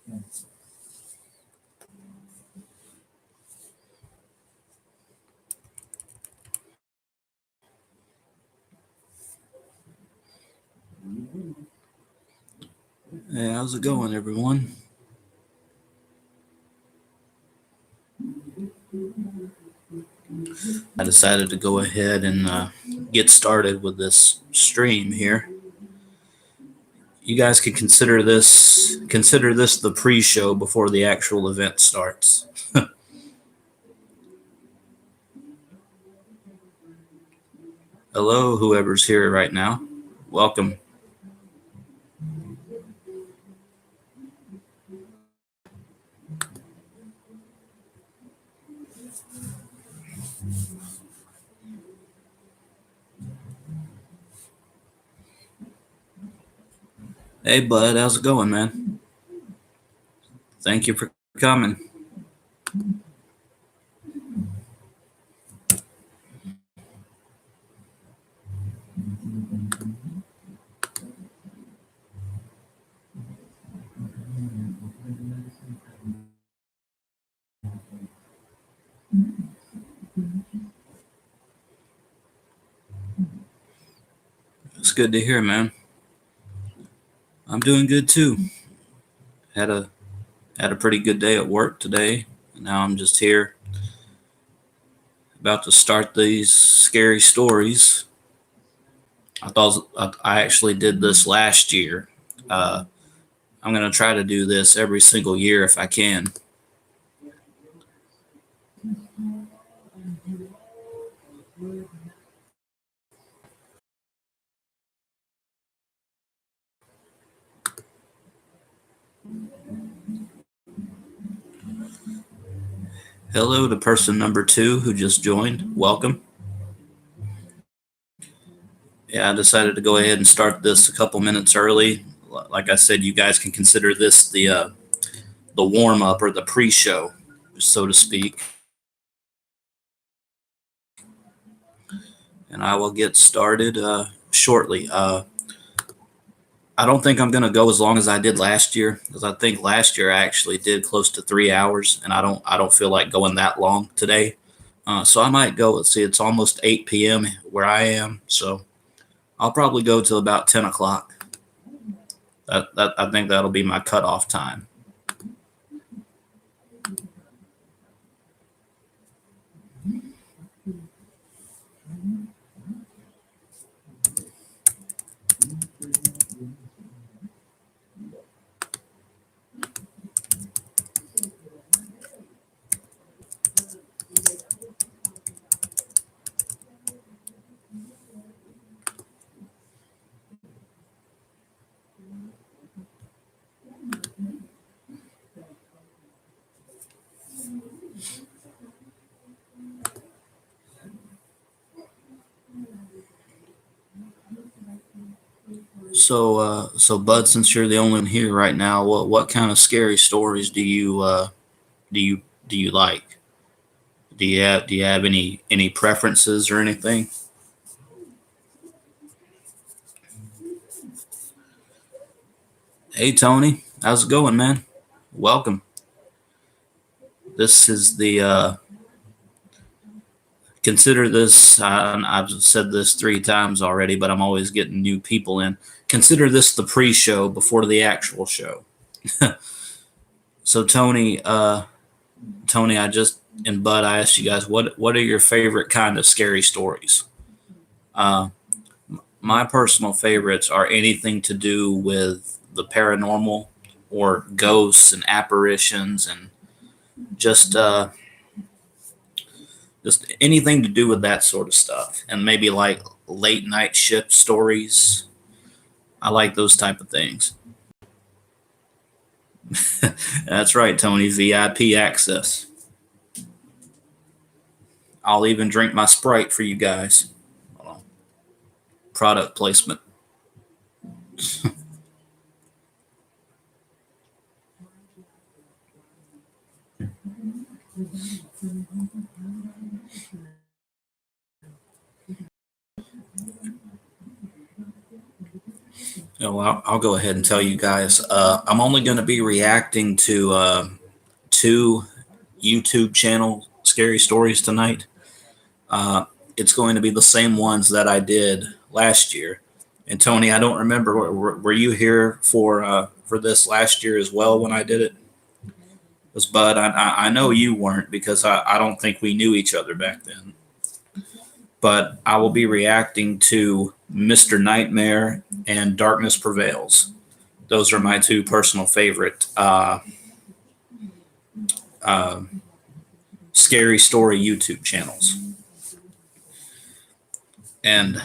Hey, how's it going, everyone? I decided to go ahead and get started with this stream here. You guys can consider this the pre-show before the actual event starts. Hello, whoever's here right now. Welcome. Hey, bud, how's it going, man? Thank you for coming. It's good to hear, man. I'm doing good too. Had a had a pretty good day at work today. And now I'm just here about to start these scary stories. I actually did this last year. Uh, I'm going to try to do this every single year if I can. Hello to person number 2 who just joined. Welcome. Yeah, I decided to go ahead and start this a couple minutes early. Like I said, you guys can consider this the warm up or the pre-show, so to speak. And I will get started shortly. I don't think I'm going to go as long as I did last year, because I think last year I actually did close to 3 hours, and I don't feel like going that long today. So I might go. Let's see, it's almost 8 p.m. where I am, so I'll probably go till about 10 o'clock. That I think that'll be my cutoff time. So Bud, since you're the only one here right now, what kind of scary stories do you do you like? Do you have any preferences or anything? Hey Tony, how's it going, man? Welcome. This is the consider this. I've said this 3 times already, but I'm always getting new people in. Consider this the pre-show before the actual show. So Tony, I just and Bud, I asked you guys what are your favorite kind of scary stories? Uh, my personal favorites are anything to do with the paranormal or ghosts and apparitions and just uh, just anything to do with that sort of stuff, and maybe like late night shift stories. I like those type of things. That's right, Tony. VIP access. I'll even drink my Sprite for you guys. Hold on. Product placement. Oh, I'll go ahead and tell you guys. I'm only going to be reacting to two YouTube channel scary stories tonight. Uh, it's going to be the same ones that I did last year. And Tony, I don't remember. Were you here for this last year as well when I did it? Was Bud? I know you weren't because I don't think we knew each other back then. But I will be reacting to Mr. Nightmare and Darkness Prevails. Those are my two personal favorite uh, scary story YouTube channels. And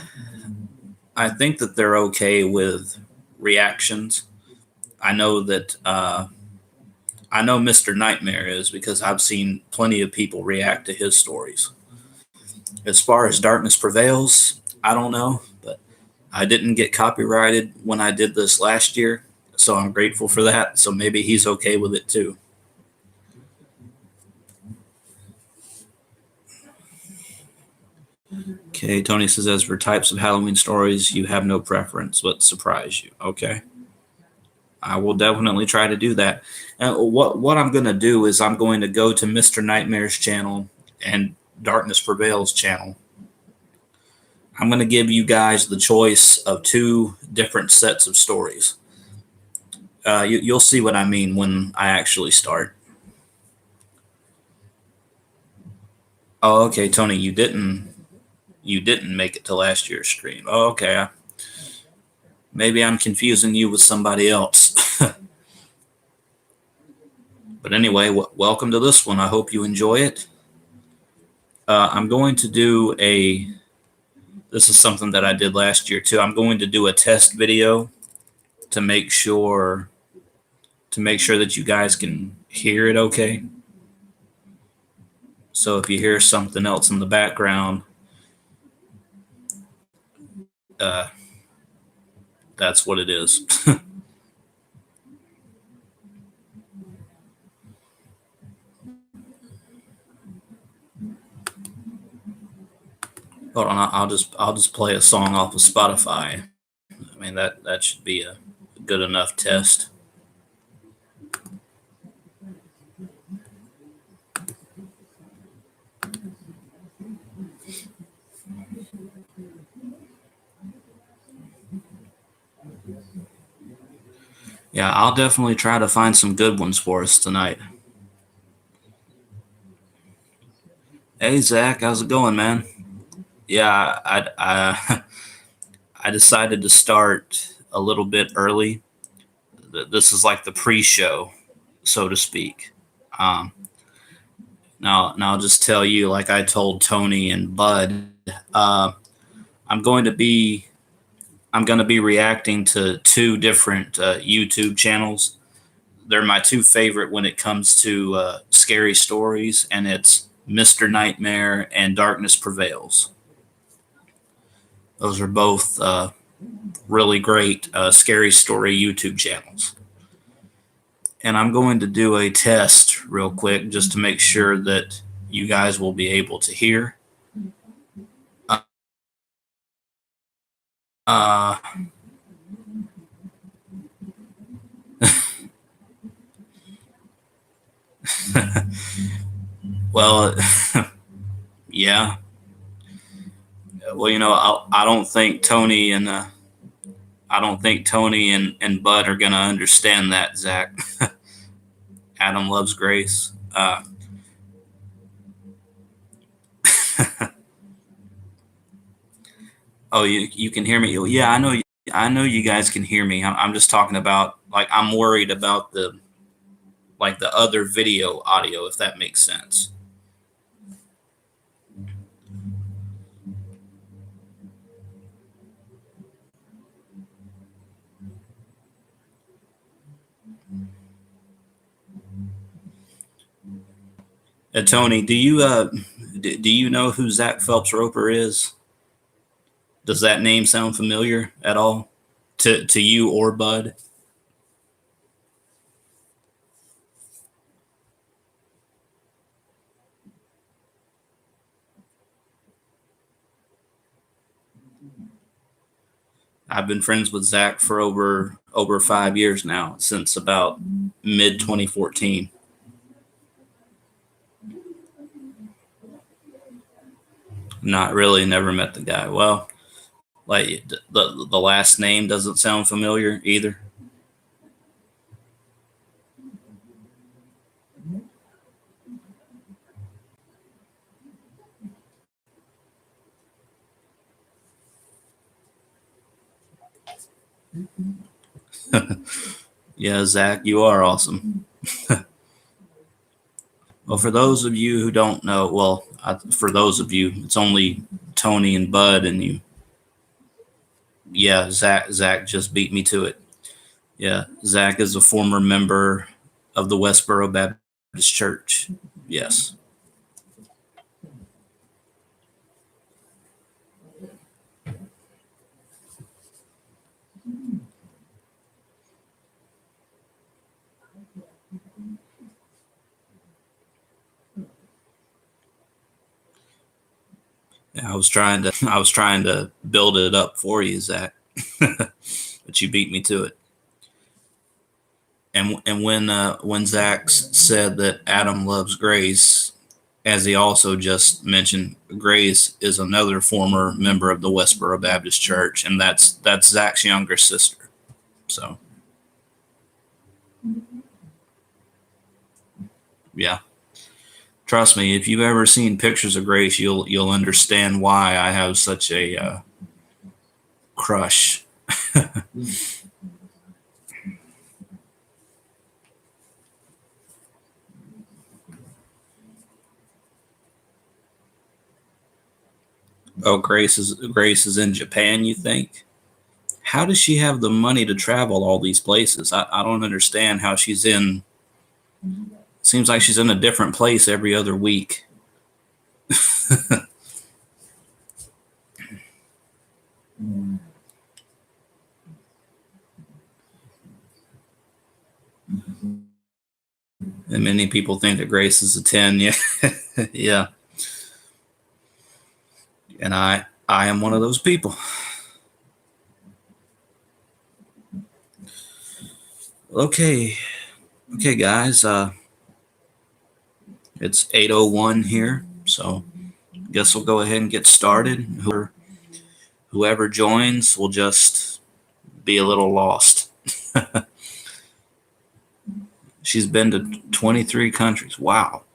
I think that they're okay with reactions. I know that I know Mr. Nightmare is because I've seen plenty of people react to his stories. As far as Darkness Prevails, I don't know, but I didn't get copyrighted when I did this last year, so I'm grateful for that. So maybe he's okay with it too. Okay, Tony says, as for types of Halloween stories, you have no preference. What surprise you? Okay, I will definitely try to do that. What I'm going to do is I'm going to go to Mr. Nightmare's channel and Darkness Prevails channel. I'm going to give you guys the choice of two different sets of stories. You'll see what I mean when I actually start. Oh, okay, Tony, you didn't make it to last year's stream. Oh, okay, maybe I'm confusing you with somebody else. But anyway, welcome to this one. I hope you enjoy it. I'm going to do a. This is something that I did last year too. I'm going to do a test video to make sure that you guys can hear it okay. So if you hear something else in the background, uh, that's what it is. Hold on, I'll just play a song off of Spotify. I mean that should be a good enough test. Yeah, I'll definitely try to find some good ones for us tonight. Hey Zach, how's it going, man? Yeah, I decided to start a little bit early. This is like the pre-show, so to speak. Um, now I'll just tell you, like I told Tony and Bud, uh, I'm going to be I'm going to be reacting to two different YouTube channels. They're my two favorite when it comes to scary stories, and it's Mr. Nightmare and Darkness Prevails. Those are both really great scary story YouTube channels. And I'm going to do a test real quick just to make sure that you guys will be able to hear. Uh, well, yeah. Well, I don't think Tony and Bud are gonna understand that, Zach. Adam loves Grace. Oh, you can hear me. Yeah, I know you guys can hear me. I'm just talking about, like, I'm worried about the other video audio, if that makes sense. Tony, do you know who Zach Phelps Roper is? Does that name sound familiar at all to you or Bud? I've been friends with Zach for over 5 years now, since about mid 2014. Not really, never met the guy. Well, like the last name doesn't sound familiar either. Yeah, Zach, you are awesome. Well, for those of you who don't know, well, for those of you, it's only Tony and Bud and you. Yeah, Zach just beat me to it. Yeah, Zach is a former member of the Westboro Baptist Church. Yes. Yeah, I was trying to build it up for you, Zach, but you beat me to it. And when Zach said that Adam loves Grace, as he also just mentioned, Grace is another former member of the Westboro Baptist Church, and that's Zach's younger sister. So yeah, trust me, if you've ever seen pictures of Grace, you'll understand why I have such a crush. Oh, Grace is in Japan, you think? How does she have the money to travel all these places? I don't understand how she's in. Seems like she's in a different place every other week. And many people think that Grace is a 10. Yeah. Yeah. And I am one of those people. Okay. Okay, guys. It's 8:01 here, so guess we'll go ahead and get started. Whoever joins will just be a little lost. She's been to 23 countries. Wow.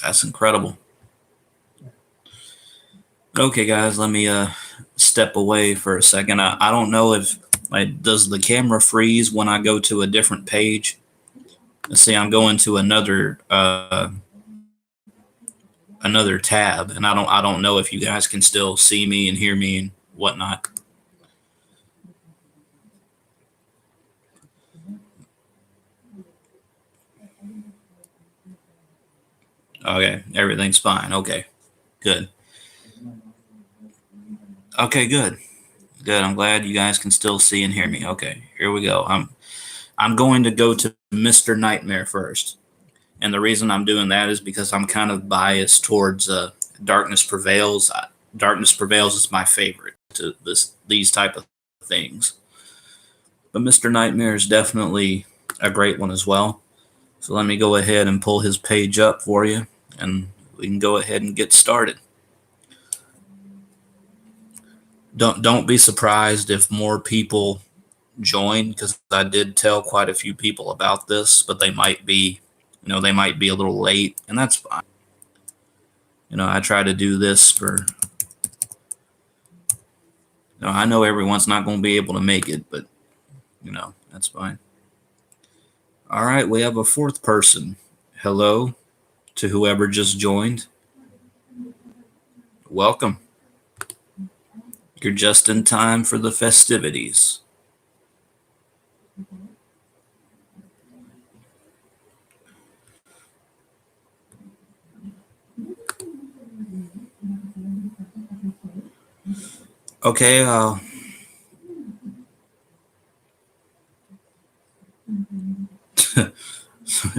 That's incredible. Okay, guys, let me step away for a second. I don't know if does the camera freeze when I go to a different page. Let's see, I'm going to another tab, and I don't know if you guys can still see me and hear me and whatnot. Okay, everything's fine. Okay, good. Okay, good. Good. I'm glad you guys can still see and hear me. Okay, here we go. I'm going to go to Mr. Nightmare first. And the reason I'm doing that is because I'm kind of biased towards Darkness Prevails. Darkness Prevails is my favorite to these type of things. But Mr. Nightmare is definitely a great one as well. So let me go ahead and pull his page up for you, and we can go ahead and get started. Don't be surprised if more people join, because I did tell quite a few people about this, but they might be, they might be a little late, and that's fine. I try to do this for. I know everyone's not going to be able to make it, but that's fine. All right, we have a fourth person. Hello to whoever just joined. Welcome. You're just in time for the festivities. Okay,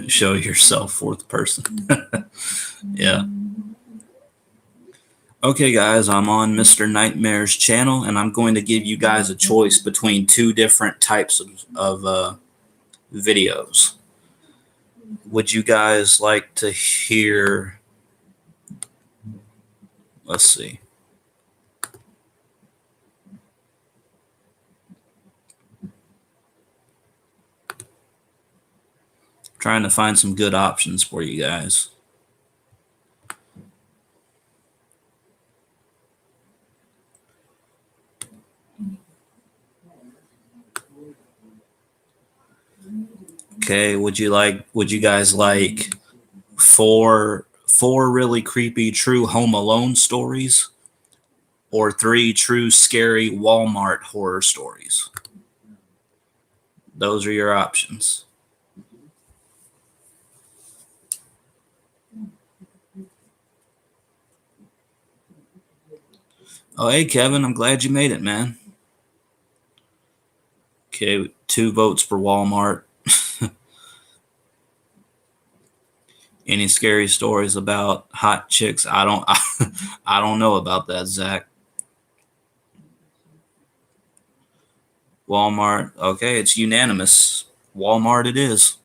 show yourself, fourth person. Yeah. Okay, guys, I'm on Mr. Nightmare's channel, and I'm going to give you guys a choice between two different types of videos. Would you guys like to hear? Let's see. Trying to find some good options for you guys. Okay, would you guys like four really creepy true Home Alone stories or three true scary Walmart horror stories? Those are your options. Oh, hey Kevin, I'm glad you made it, man. Okay, 2 votes for Walmart. Any scary stories about hot chicks? I don't I don't know about that, Zach. Walmart. Okay, it's unanimous. Walmart it is.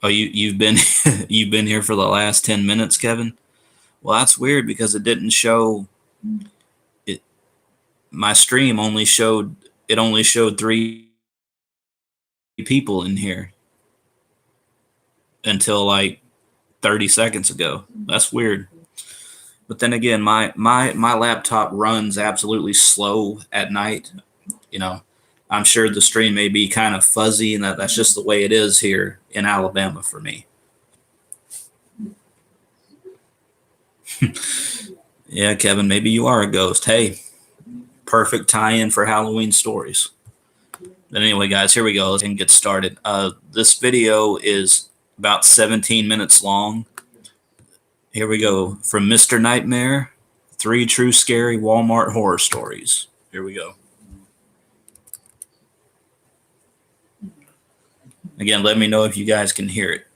Oh, you've been you've been here for the last 10 minutes, Kevin? Well, that's weird because it didn't show it. My stream only showed 3 people in here until like 30 seconds ago. That's weird. But then again, my laptop runs absolutely slow at night. You know, I'm sure the stream may be kind of fuzzy, and that's just the way it is here in Alabama for me. Yeah, Kevin, maybe you are a ghost. Hey, perfect tie-in for Halloween stories. But anyway, guys, here we go. Let's get started. This video is about 17 minutes long. Here we go. From Mr. Nightmare, 3 true scary Walmart horror stories. Here we go. Again, let me know if you guys can hear it.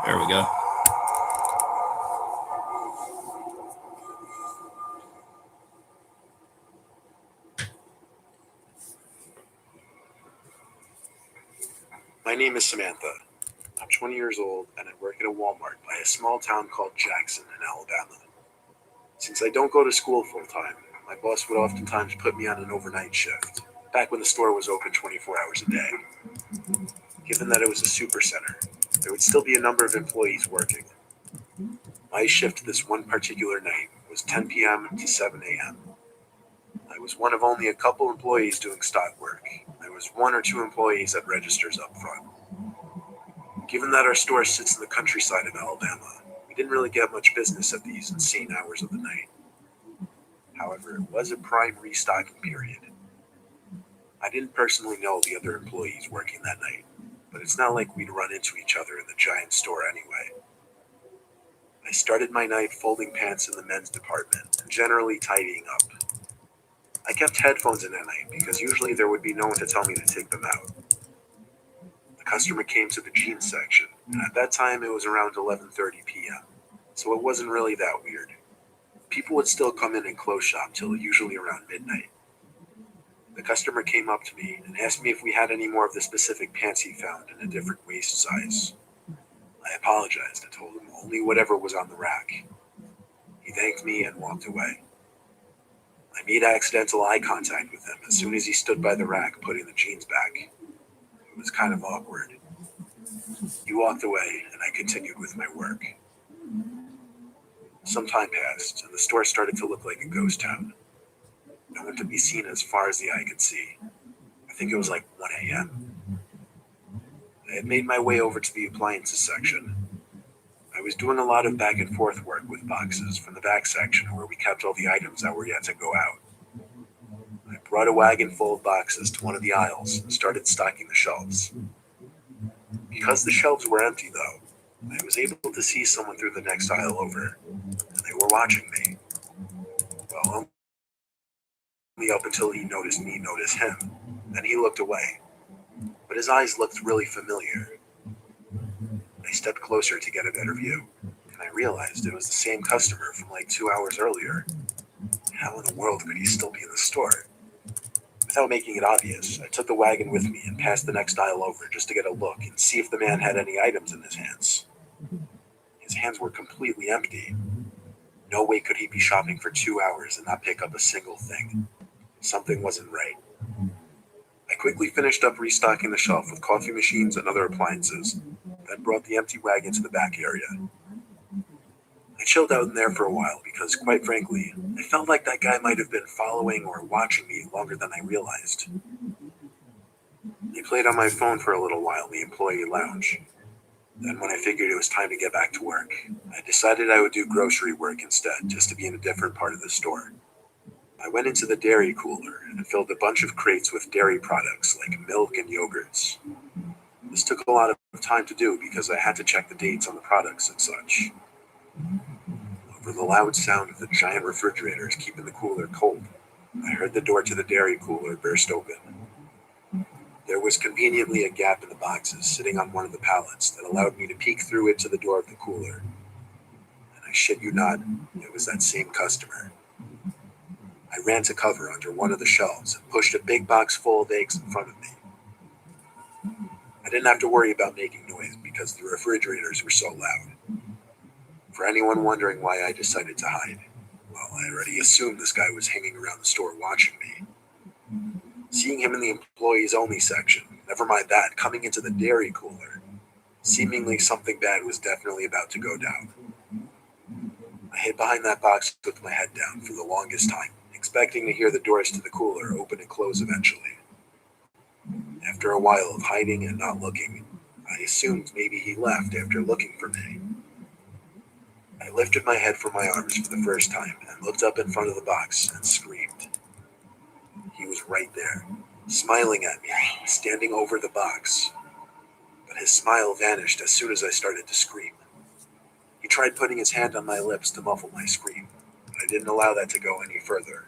There we go. My name is Samantha. I'm 20 years old and I work at a Walmart by a small town called Jackson in Alabama. Since I don't go to school full time, my boss would oftentimes put me on an overnight shift, back when the store was open 24 hours a day. Given that it was a supercenter, there would still be a number of employees working. My shift this one particular night was 10 p.m. to 7 a.m. I was one of only a couple employees doing stock work. There was 1 or 2 employees at registers up front. Given that our store sits in the countryside of Alabama, we didn't really get much business at these insane hours of the night. However, it was a prime restocking period. I didn't personally know the other employees working that night, but it's not like we'd run into each other in the giant store anyway. I started my night folding pants in the men's department and generally tidying up. I kept headphones in at night because usually there would be no one to tell me to take them out. The customer came to the jeans section, and at that time it was around 11:30 p.m., so it wasn't really that weird. People would still come in and close shop till usually around midnight. The customer came up to me and asked me if we had any more of the specific pants he found in a different waist size. I apologized and told him only whatever was on the rack. He thanked me and walked away. I made accidental eye contact with him as soon as he stood by the rack putting the jeans back. It was kind of awkward. He walked away and I continued with my work. Some time passed and the store started to look like a ghost town. No one could be seen as far as the eye could see. I think it was like 1 a.m. I had made my way over to the appliances section. I was doing a lot of back and forth work with boxes from the back section where we kept all the items that were yet to go out. I brought a wagon full of boxes to one of the aisles and started stocking the shelves. Because the shelves were empty though, I was able to see someone through the next aisle over, and they were watching me. Well, only up until he noticed me notice him. Then he looked away, but his eyes looked really familiar. I stepped closer to get a better view, and I realized it was the same customer from like 2 hours earlier. How in the world could he still be in the store? Without making it obvious, I took the wagon with me and passed the next aisle over just to get a look and see if the man had any items in his hands. His hands were completely empty. No way could he be shopping for 2 hours and not pick up a single thing. Something wasn't right. I quickly finished up restocking the shelf with coffee machines and other appliances, then brought the empty wagon to the back area. I chilled out in there for a while because, quite frankly, I felt like that guy might have been following or watching me longer than I realized. He played on my phone for a little while in the employee lounge. Then, when I figured it was time to get back to work, I decided I would do grocery work instead, just to be in a different part of the store. I went into the dairy cooler and filled a bunch of crates with dairy products like milk and yogurts. This took a lot of time to do because I had to check the dates on the products and such. Over the loud sound of the giant refrigerators keeping the cooler cold, I heard the door to the dairy cooler burst open. There was conveniently a gap in the boxes sitting on one of the pallets that allowed me to peek through it to the door of the cooler. And I shit you not, it was that same customer. I ran to cover under one of the shelves and pushed a big box full of eggs in front of me. I didn't have to worry about making noise because the refrigerators were so loud. For anyone wondering why I decided to hide, well, I already assumed this guy was hanging around the store watching me. Seeing him in the employees only section, never mind that, coming into the dairy cooler, seemingly something bad was definitely about to go down. I hid behind that box with my head down for the longest time, expecting to hear the doors to the cooler open and close eventually. After a while of hiding and not looking, I assumed maybe he left after looking for me. I lifted my head from my arms for the first time and looked up in front of the box and screamed. He was right there, smiling at me, standing over the box. But his smile vanished as soon as I started to scream. He tried putting his hand on my lips to muffle my scream, but I didn't allow that to go any further.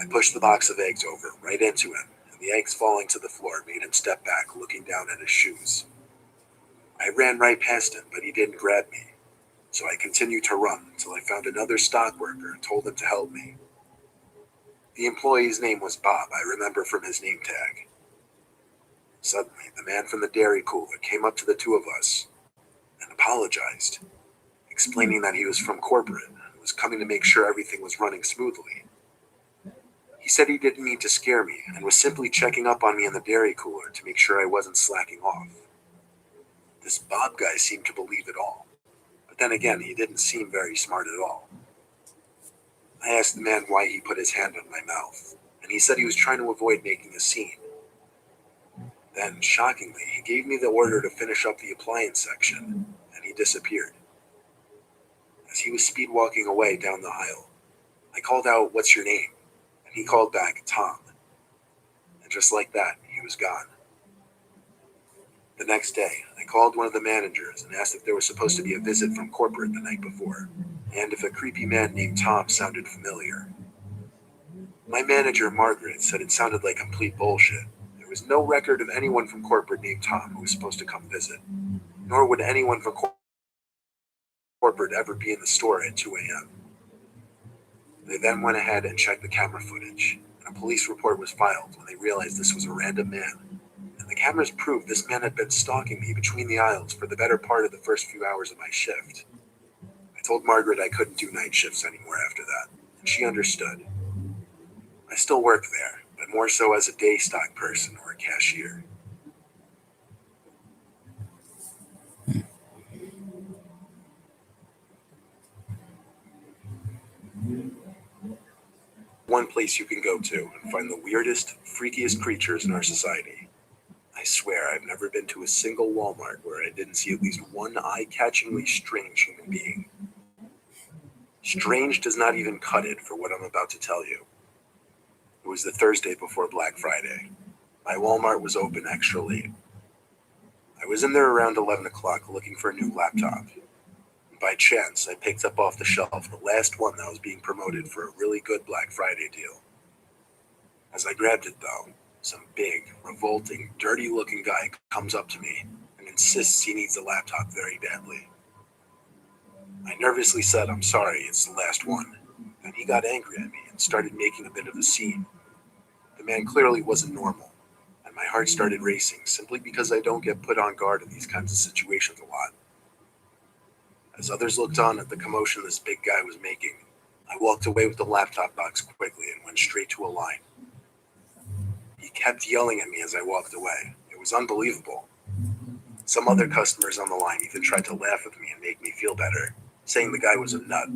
I pushed the box of eggs over, right into him, and the eggs falling to the floor made him step back, looking down at his shoes. I ran right past him, but he didn't grab me, so I continued to run until I found another stock worker and told him to help me. The employee's name was Bob, I remember from his name tag. Suddenly, the man from the dairy cooler came up to the two of us and apologized, explaining that he was from corporate and was coming to make sure everything was running smoothly. He said he didn't mean to scare me and was simply checking up on me in the dairy cooler to make sure I wasn't slacking off. This Bob guy seemed to believe it all, but then again, he didn't seem very smart at all. I asked the man why he put his hand on my mouth, and he said he was trying to avoid making a scene. Then, shockingly, he gave me the order to finish up the appliance section, and he disappeared. As he was speed walking away down the aisle, I called out, "What's your name?" And he called back, "Tom." And just like that, he was gone. The next day, I called one of the managers and asked if there was supposed to be a visit from corporate the night before, and if a creepy man named Tom sounded familiar. My manager, Margaret, said it sounded like complete bullshit. There was no record of anyone from corporate named Tom who was supposed to come visit, nor would anyone from corporate ever be in the store at 2 a.m. They then went ahead and checked the camera footage, and a police report was filed when they realized this was a random man. And the cameras proved this man had been stalking me between the aisles for the better part of the first few hours of my shift. I told Margaret I couldn't do night shifts anymore after that, and she understood. I still work there, but more so as a day stock person or a cashier. One place you can go to and find the weirdest, freakiest creatures in our society. I swear I've never been to a single Walmart where I didn't see at least one eye-catchingly strange human being. Strange does not even cut it for what I'm about to tell you. It was the Thursday before Black Friday. My Walmart was open extra late. I was in there around 11 o'clock looking for a new laptop. By chance, I picked up off the shelf the last one that was being promoted for a really good Black Friday deal. As I grabbed it though, some big, revolting, dirty-looking guy comes up to me and insists he needs the laptop very badly. I nervously said, "I'm sorry, it's the last one." Then he got angry at me and started making a bit of a scene. The man clearly wasn't normal, and my heart started racing simply because I don't get put on guard in these kinds of situations a lot. As others looked on at the commotion this big guy was making, I walked away with the laptop box quickly and went straight to a line. He kept yelling at me as I walked away. It was unbelievable. Some other customers on the line even tried to laugh with me and make me feel better, saying the guy was a nut.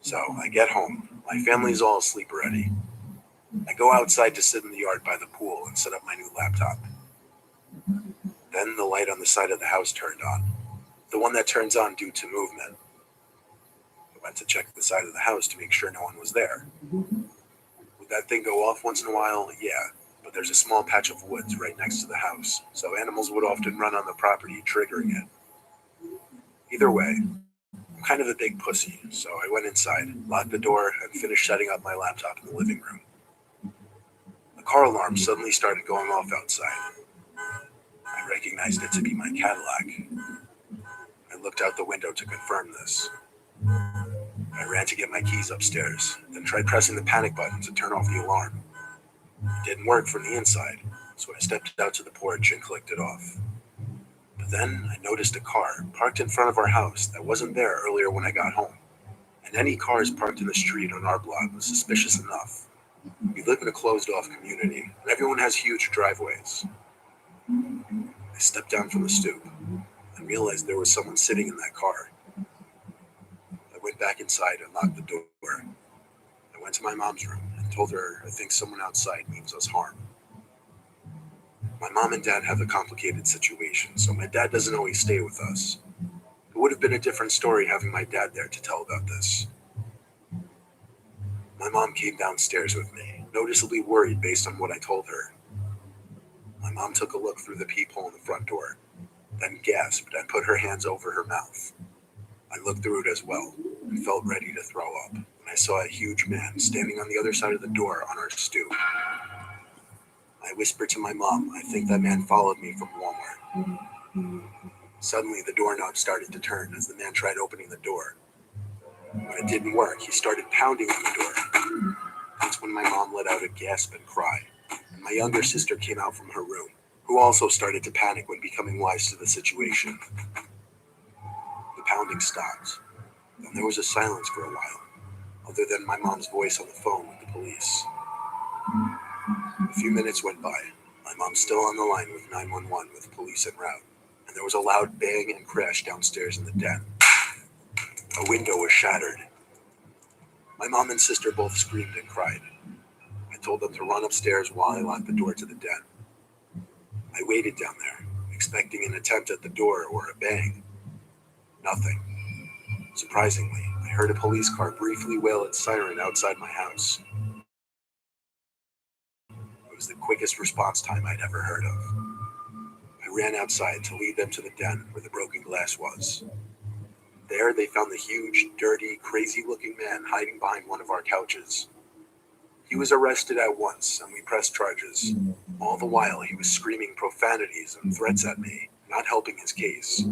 So I get home. My family's all asleep already. I go outside to sit in the yard by the pool and set up my new laptop. Then the light on the side of the house turned on. The one that turns on due to movement. I went to check the side of the house to make sure no one was there. Would that thing go off once in a while? Yeah, but there's a small patch of woods right next to the house, so animals would often run on the property, triggering it. Either way, I'm kind of a big pussy, so I went inside, locked the door, and finished setting up my laptop in the living room. The car alarm suddenly started going off outside. I recognized it to be my Cadillac. I looked out the window to confirm this. I ran to get my keys upstairs, then tried pressing the panic button to turn off the alarm. It didn't work from the inside, so I stepped out to the porch and clicked it off. But then I noticed a car parked in front of our house that wasn't there earlier when I got home. And any cars parked in the street on our block was suspicious enough. We live in a closed-off community, and everyone has huge driveways. I stepped down from the stoop and realized there was someone sitting in that car. I went back inside and locked the door. I went to my mom's room and told her I think someone outside means us harm. My mom and dad have a complicated situation, so my dad doesn't always stay with us. It would have been a different story having my dad there to tell about this. My mom came downstairs with me, noticeably worried based on what I told her. My mom took a look through the peephole in the front door, then gasped and put her hands over her mouth. I looked through it as well and felt ready to throw up when I saw a huge man standing on the other side of the door on our stoop. I whispered to my mom, I think that man followed me from Walmart. Suddenly, the doorknob started to turn as the man tried opening the door. When it didn't work, he started pounding on the door. That's when my mom let out a gasp and cry, and my younger sister came out from her room, who also started to panic when becoming wise to the situation. The pounding stopped, and there was a silence for a while, other than my mom's voice on the phone with the police. A few minutes went by. My mom's still on the line with 911 with police en route, and there was a loud bang and crash downstairs in the den. A window was shattered. My mom and sister both screamed and cried. I told them to run upstairs while I locked the door to the den. I waited down there, expecting an attempt at the door or a bang. Nothing. Surprisingly, I heard a police car briefly wail its siren outside my house. It was the quickest response time I'd ever heard of. I ran outside to lead them to the den where the broken glass was. There, they found the huge, dirty, crazy-looking man hiding behind one of our couches. He was arrested at once, and we pressed charges. All the while, he was screaming profanities and threats at me, not helping his case.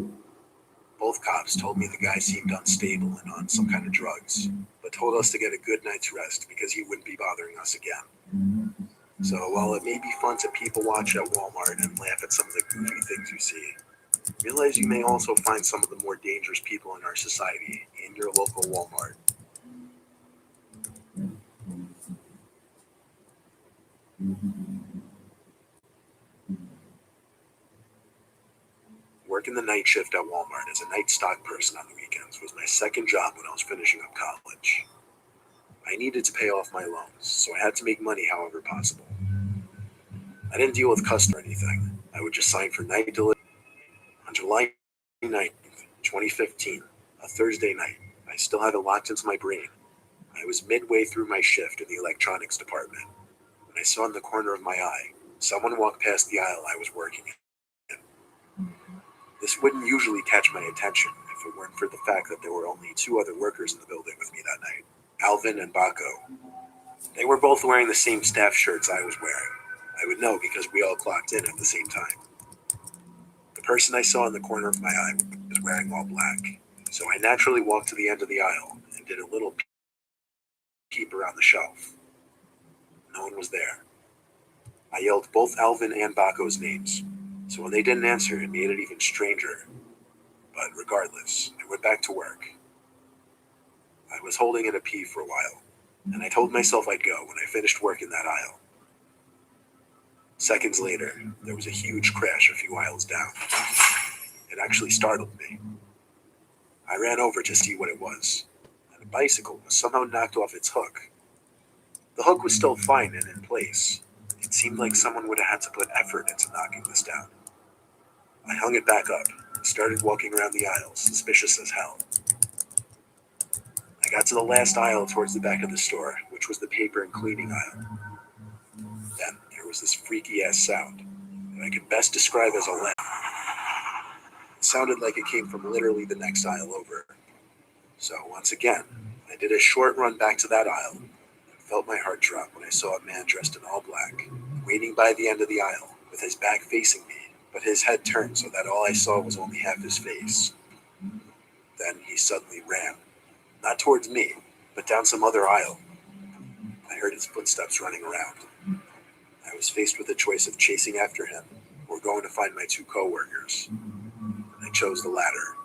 Both cops told me the guy seemed unstable and on some kind of drugs, but told us to get a good night's rest because he wouldn't be bothering us again. So while it may be fun to people watch at Walmart and laugh at some of the goofy things you see, realize you may also find some of the more dangerous people in our society in your local Walmart. Working the night shift at Walmart as a night stock person on the weekends was my second job when I was finishing up college. I needed to pay off my loans, so I had to make money however possible. I didn't deal with customers or anything. I would just sign for night delivery. On July 9th, 2015, a Thursday night, I still have it locked into my brain. I was midway through my shift in the electronics department when I saw in the corner of my eye someone walk past the aisle I was working in. This wouldn't usually catch my attention if it weren't for the fact that there were only two other workers in the building with me that night, Alvin and Baco. They were both wearing the same staff shirts I was wearing. I would know because we all clocked in at the same time. The person I saw in the corner of my eye was wearing all black, so I naturally walked to the end of the aisle and did a little peep around the shelf. No one was there. I yelled both Alvin and Baco's names, so when they didn't answer, it made it even stranger. But regardless, I went back to work. I was holding in a pee for a while, and I told myself I'd go when I finished work in that aisle. Seconds later, there was a huge crash a few aisles down. It actually startled me. I ran over to see what it was, and a bicycle was somehow knocked off its hook. The hook was still fine and in place. It seemed like someone would have had to put effort into knocking this down. I hung it back up and started walking around the aisle, suspicious as hell. I got to the last aisle towards the back of the store, which was the paper and cleaning aisle. Then there was this freaky-ass sound that I can best describe as a laugh. It sounded like it came from literally the next aisle over. So once again, I did a short run back to that aisle and felt my heart drop when I saw a man dressed in all black, waiting by the end of the aisle, with his back facing me, but his head turned so that all I saw was only half his face. Then he suddenly ran, not towards me, but down some other aisle. I heard his footsteps running around. I was faced with a choice of chasing after him or going to find my two co-workers. I chose the latter.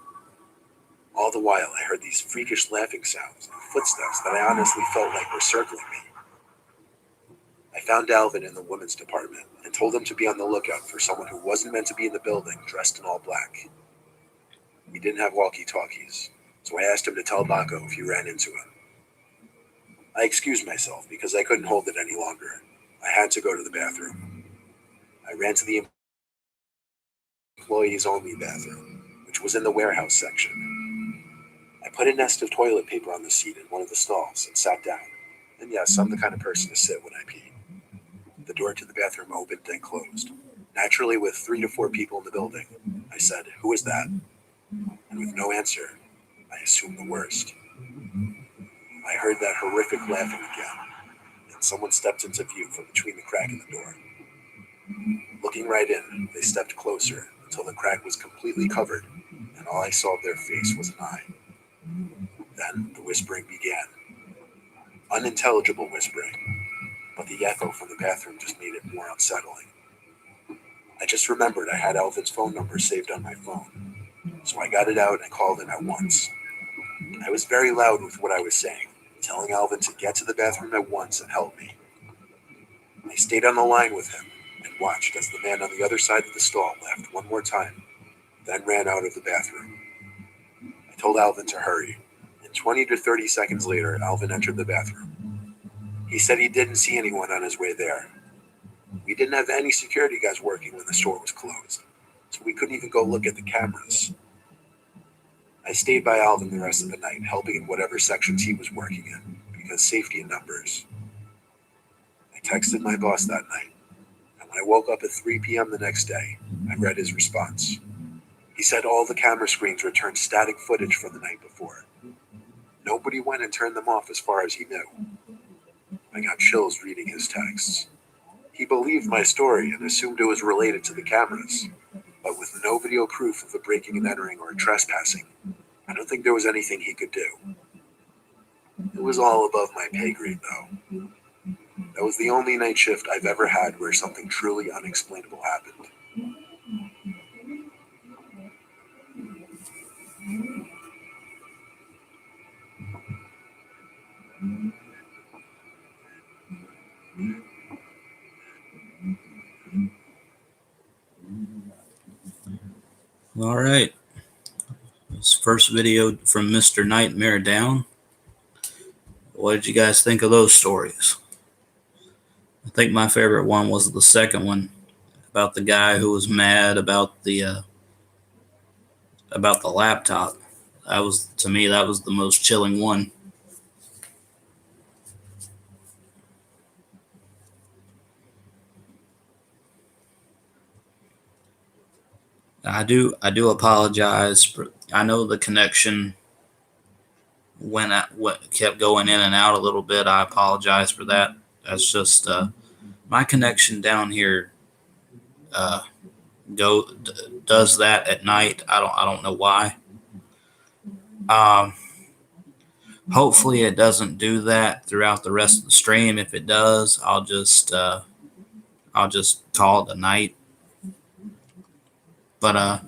All the while, I heard these freakish laughing sounds and footsteps that I honestly felt like were circling me. I found Alvin in the women's department and told him to be on the lookout for someone who wasn't meant to be in the building dressed in all black. We didn't have walkie-talkies, so I asked him to tell Baco if he ran into him. I excused myself because I couldn't hold it any longer. I had to go to the bathroom. I ran to the employees-only bathroom, which was in the warehouse section. I put a nest of toilet paper on the seat in one of the stalls and sat down. And yes, I'm the kind of person to sit when I pee. The door to the bathroom opened and closed. Naturally, with 3 to 4 people in the building, I said, "Who is that?" And with no answer, I assumed the worst. I heard that horrific laughing again, and someone stepped into view from between the crack in the door. Looking right in, they stepped closer until the crack was completely covered, and all I saw of their face was an eye. Then the whispering began. Unintelligible whispering, but the echo from the bathroom just made it more unsettling. I just remembered I had Alvin's phone number saved on my phone, so I got it out and called him at once. I was very loud with what I was saying, telling Alvin to get to the bathroom at once and help me. I stayed on the line with him and watched as the man on the other side of the stall laughed one more time, then ran out of the bathroom. I told Alvin to hurry, and 20 to 30 seconds later, Alvin entered the bathroom. He said he didn't see anyone on his way there. We didn't have any security guys working when the store was closed, so we couldn't even go look at the cameras. I stayed by Alvin the rest of the night, helping in whatever sections he was working in, because safety in numbers. I texted my boss that night, and when I woke up at 3 p.m. the next day, I read his response. He said all the camera screens returned static footage from the night before. Nobody went and turned them off as far as he knew. I got chills reading his texts. He believed my story and assumed it was related to the cameras, but with no video proof of the breaking and entering or trespassing, I don't think there was anything he could do. It was all above my pay grade, though. That was the only night shift I've ever had where something truly unexplainable happened. All right. This first video from Mr. Nightmare Down. What did you guys think of those stories? I think my favorite one was the second one about the guy who was mad about the laptop. To me, that was the most chilling one. I do apologize. I know the connection what kept going in and out a little bit. I apologize for that. That's just my connection down here uh, does that at night. I don't know why. Um, Hopefully it doesn't do that throughout the rest of the stream. If it does, I'll just call it a night. But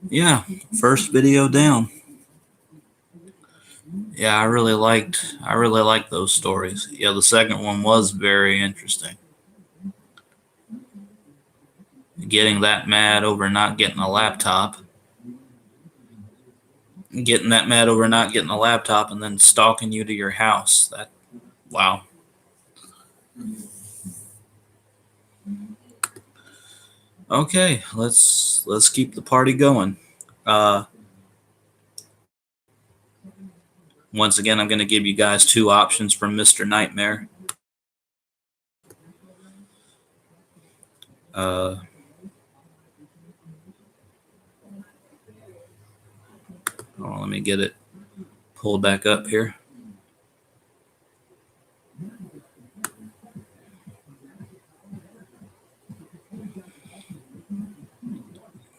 yeah, first video down. Yeah, I really liked those stories. Yeah, the second one was very interesting. Getting that mad over not getting a laptop. Getting that mad over not getting a laptop and then stalking you to your house. That wow. Okay, let's keep the party going. Uh Once again, I'm going to give you guys two options from Mr. Nightmare. Uh Hold on, let me get it pulled back up here.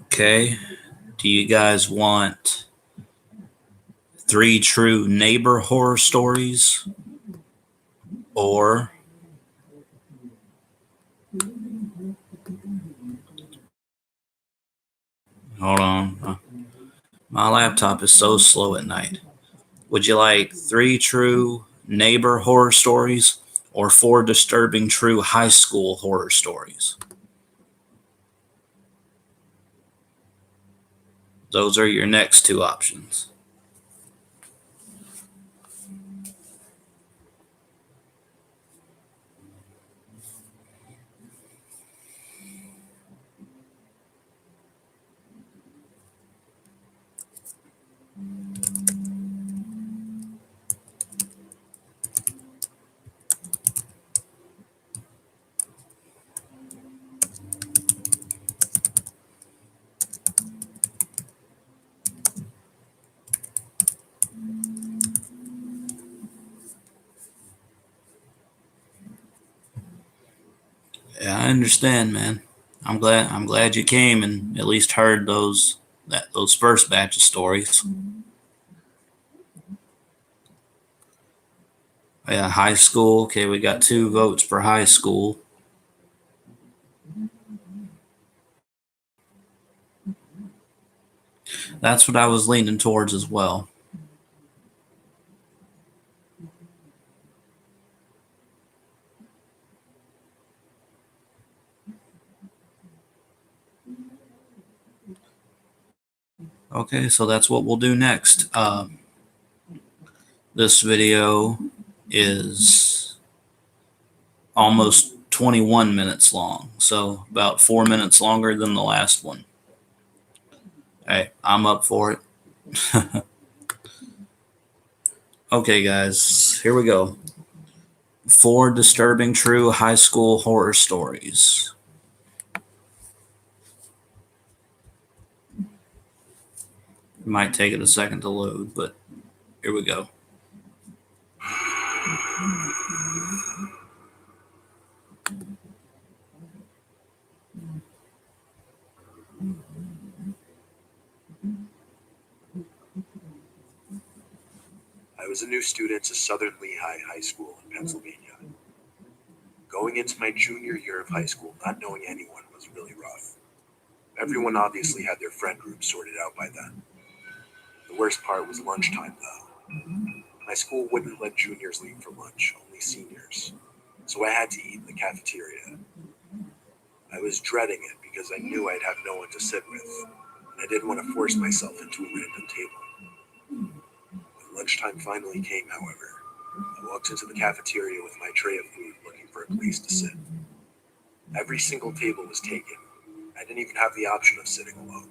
Okay. Do you guys want 3 true neighbor horror stories or hold on. My laptop is so slow at night. Would you like 3 true neighbor horror stories or 4 disturbing true high school horror stories? Those are your next two options. Yeah, I understand, man. I'm glad you came and at least heard those first batch of stories. Yeah, high school. Okay, we got 2 votes for high school. That's what I was leaning towards as well. Okay, so that's what we'll do next. This video is almost 21 minutes long, so about 4 minutes longer than the last one. Hey, I'm up for it. Okay, guys, here we go. 4 disturbing true high school horror stories. It might take it a second to load, but here we go. I was a new student to Southern Lehigh High School in Pennsylvania. Going into my junior year of high school, not knowing anyone was really rough. Everyone obviously had their friend group sorted out by then. The worst part was lunchtime, though. My school wouldn't let juniors leave for lunch, only seniors. So I had to eat in the cafeteria. I was dreading it because I knew I'd have no one to sit with, and I didn't want to force myself into a random table. When lunchtime finally came, however, I walked into the cafeteria with my tray of food looking for a place to sit. Every single table was taken. I didn't even have the option of sitting alone.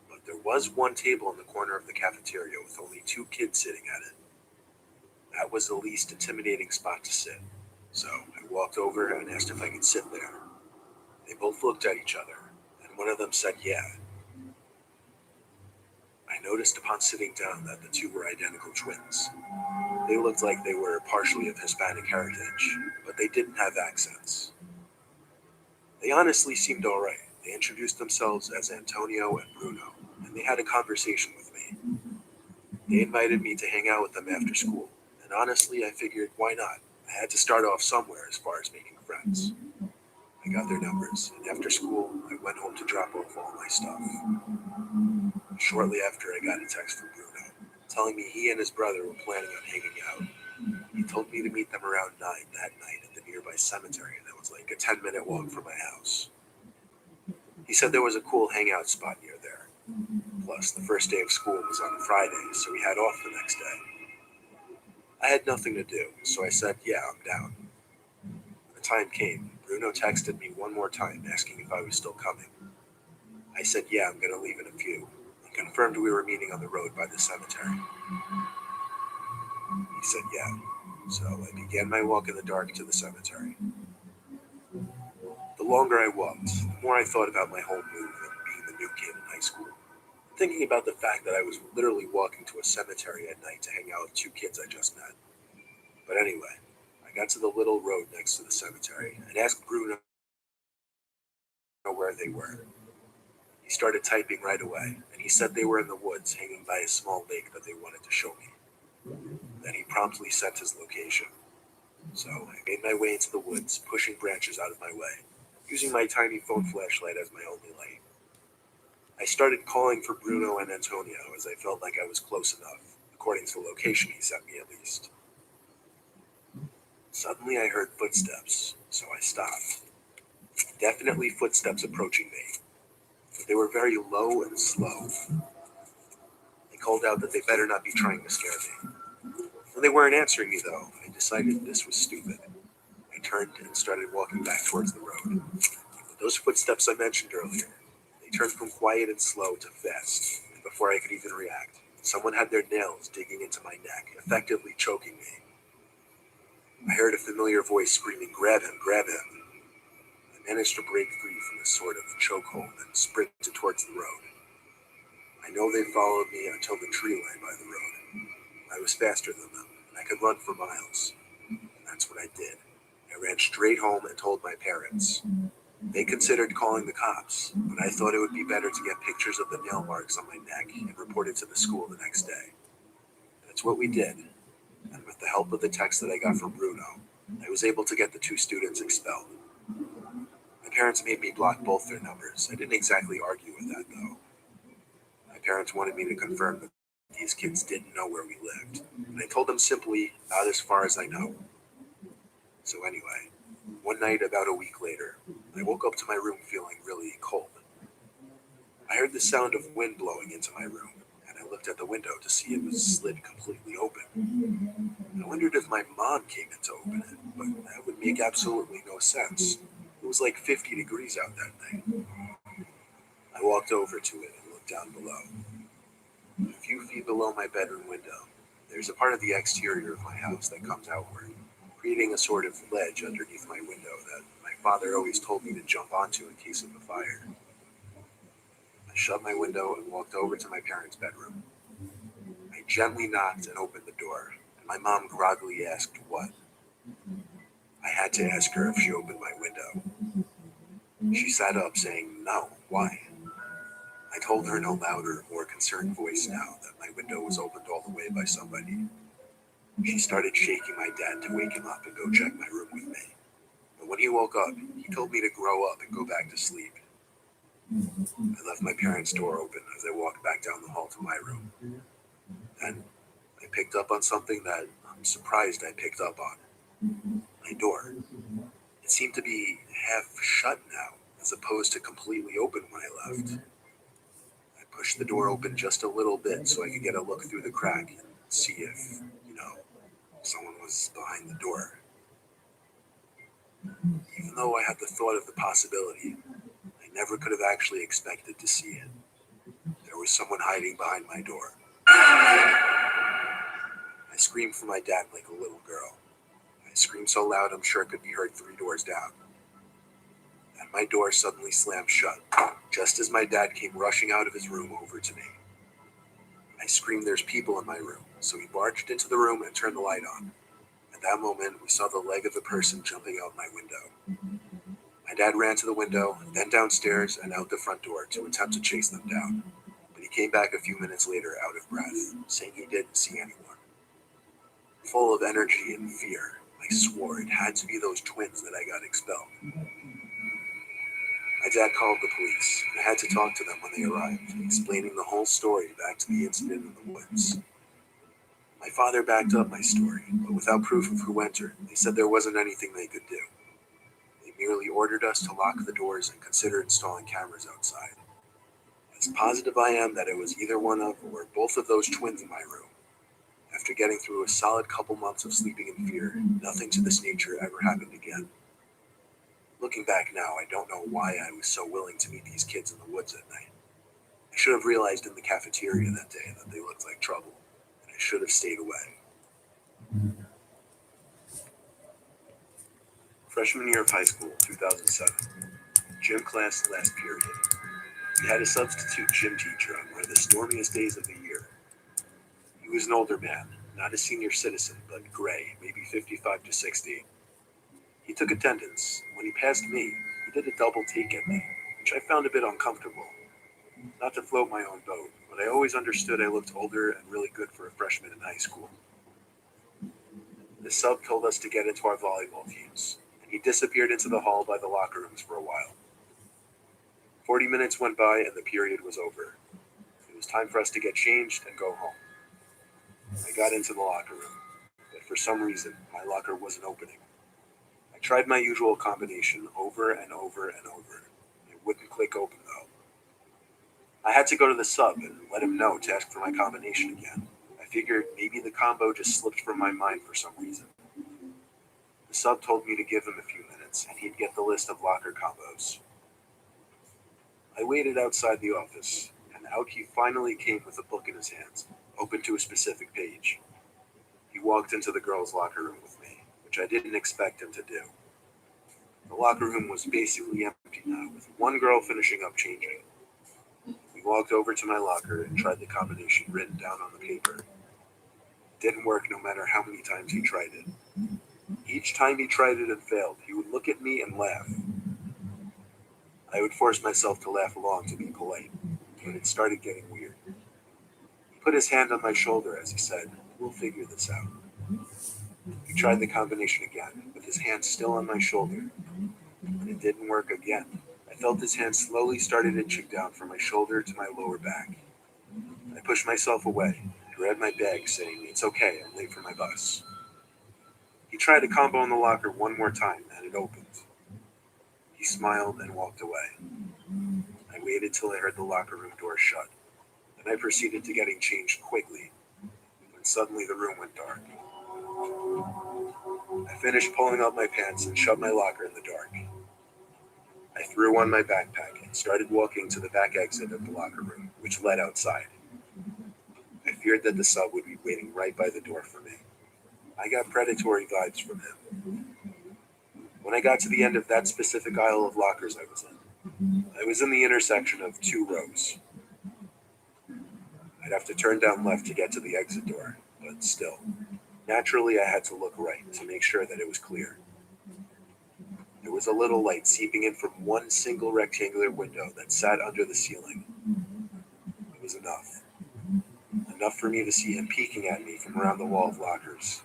But there was one table in the corner of the cafeteria with only 2 kids sitting at it. That was the least intimidating spot to sit, so I walked over and asked if I could sit there. They both looked at each other, and one of them said yeah. I noticed upon sitting down that the two were identical twins. They looked like they were partially of Hispanic heritage, but they didn't have accents. They honestly seemed alright. They introduced themselves as Antonio and Bruno, and they had a conversation with me. They invited me to hang out with them after school, and honestly, I figured why not? I had to start off somewhere as far as making friends. I got their numbers, and after school, I went home to drop off all my stuff. Shortly after, I got a text from Bruno, telling me he and his brother were planning on hanging out. He told me to meet them around 9 that night at the nearby cemetery that was like a 10-minute walk from my house. He said there was a cool hangout spot near there. Plus, the first day of school was on a Friday, so we had off the next day. I had nothing to do, so I said, yeah, I'm down. When the time came, Bruno texted me one more time asking if I was still coming. I said, yeah, I'm going to leave in a few, and confirmed we were meeting on the road by the cemetery. He said, yeah. So I began my walk in the dark to the cemetery. The longer I walked, the more I thought about my whole move and being the new kid in high school. Thinking about the fact that I was literally walking to a cemetery at night to hang out with two kids I just met. But anyway, I got to the little road next to the cemetery and asked Bruno where they were. He started typing right away, and he said they were in the woods hanging by a small lake that they wanted to show me. Then he promptly sent his location. So I made my way into the woods, pushing branches out of my way, using my tiny phone flashlight as my only light. I started calling for Bruno and Antonio as I felt like I was close enough, according to the location he sent me at least. Suddenly I heard footsteps, so I stopped. Definitely footsteps approaching me, but they were very low and slow. I called out that they better not be trying to scare me. When they weren't answering me though, I decided this was stupid. I turned and started walking back towards the road. Those footsteps I mentioned earlier, they turned from quiet and slow to fast, and before I could even react, someone had their nails digging into my neck, effectively choking me. I heard a familiar voice screaming, grab him, grab him. I managed to break free from the sort of chokehold and sprinted towards the road. I know they followed me until the tree line by the road. I was faster than them, and I could run for miles. And that's what I did. I ran straight home and told my parents. They considered calling the cops, but I thought it would be better to get pictures of the nail marks on my neck and report it to the school the next day. That's what we did, and with the help of the text that I got from Bruno, I was able to get the two students expelled. My parents made me block both their numbers. I didn't exactly argue with that, though. My parents wanted me to confirm that these kids didn't know where we lived, and I told them simply, not as far as I know. So anyway, one night about a week later, I woke up to my room feeling really cold. I heard the sound of wind blowing into my room, and I looked at the window to see it was slid completely open. I wondered if my mom came in to open it, but that would make absolutely no sense. It was like 50 degrees out that night. I walked over to it and looked down below. A few feet below my bedroom window, there's a part of the exterior of my house that comes outward, creating a sort of ledge underneath my window that my father always told me to jump onto in case of a fire. I shut my window and walked over to my parents' bedroom. I gently knocked and opened the door, and my mom groggily asked what. I had to ask her if she opened my window. She sat up saying, no, why? I told her in a louder, more concerned voice now that my window was opened all the way by somebody. She started shaking my dad to wake him up and go check my room with me. But when he woke up, he told me to grow up and go back to sleep. I left my parents' door open as I walked back down the hall to my room. Then I picked up on something that I'm surprised I picked up on. My door. It seemed to be half shut now, as opposed to completely open when I left. I pushed the door open just a little bit so I could get a look through the crack and see if, someone was behind the door. Even though I had the thought of the possibility, I never could have actually expected to see it. There was someone hiding behind my door. I screamed for my dad like a little girl. I screamed so loud I'm sure it could be heard 3 doors down. Then My door suddenly slammed shut, just as my dad came rushing out of his room over to me. I screamed, "There's people in my room," so he barged into the room and turned the light on. At that moment, we saw the leg of a person jumping out my window. My dad ran to the window, then downstairs and out the front door to attempt to chase them down. But he came back a few minutes later out of breath, saying he didn't see anyone. Full of energy and fear, I swore it had to be those twins that I got expelled. My dad called the police, and I had to talk to them when they arrived, explaining the whole story back to the incident in the woods. My father backed up my story, but without proof of who entered. They said there wasn't anything they could do. They merely ordered us to lock the doors and consider installing cameras outside. As positive I am that it was either one of or both of those twins in my room. After getting through a solid couple months of sleeping in fear, nothing to this nature ever happened again. Looking back now, I don't know why I was so willing to meet these kids in the woods at night. I should have realized in the cafeteria that day that they looked like trouble, and I should have stayed away. Freshman year of high school, 2007. Gym class last period. We had a substitute gym teacher on one of the stormiest days of the year. He was an older man, not a senior citizen, but gray, maybe 55 to 60. He took attendance. When he passed me, he did a double take at me, which I found a bit uncomfortable. Not to float my own boat, but I always understood I looked older and really good for a freshman in high school. The sub told us to get into our volleyball teams, and he disappeared into the hall by the locker rooms for a while. 40 minutes went by and the period was over. It was time for us to get changed and go home. I got into the locker room, but for some reason, my locker wasn't opening. I tried my usual combination over and over and over. It wouldn't click open though. I had to go to the sub and let him know to ask for my combination again. I figured maybe the combo just slipped from my mind for some reason. The sub told me to give him a few minutes and he'd get the list of locker combos. I waited outside the office, and out he finally came with a book in his hands, open to a specific page. He walked into the girls' locker room with me, which I didn't expect him to do. The locker room was basically empty now, with one girl finishing up changing. We walked over to my locker and tried the combination written down on the paper. It didn't work no matter how many times he tried it. Each time he tried it and failed, he would look at me and laugh. I would force myself to laugh along to be polite, but it started getting weird. He put his hand on my shoulder as he said, "We'll figure this out." He tried the combination again, with his hand still on my shoulder, and it didn't work again. I felt his hand slowly started inching down from my shoulder to my lower back. I pushed myself away, grabbed my bag, saying, "It's okay, I'm late for my bus." He tried a combo in the locker one more time, and it opened. He smiled and walked away. I waited till I heard the locker room door shut. Then I proceeded to getting changed quickly, when suddenly the room went dark. I finished pulling up my pants and shut my locker in the dark. I threw on my backpack and started walking to the back exit of the locker room, which led outside. I feared that the sub would be waiting right by the door for me. I got predatory vibes from him. When I got to the end of that specific aisle of lockers I was in the intersection of two rows. I'd have to turn down left to get to the exit door, but still. Naturally, I had to look right to make sure that it was clear. There was a little light seeping in from one single rectangular window that sat under the ceiling. It was enough. Enough for me to see him peeking at me from around the wall of lockers.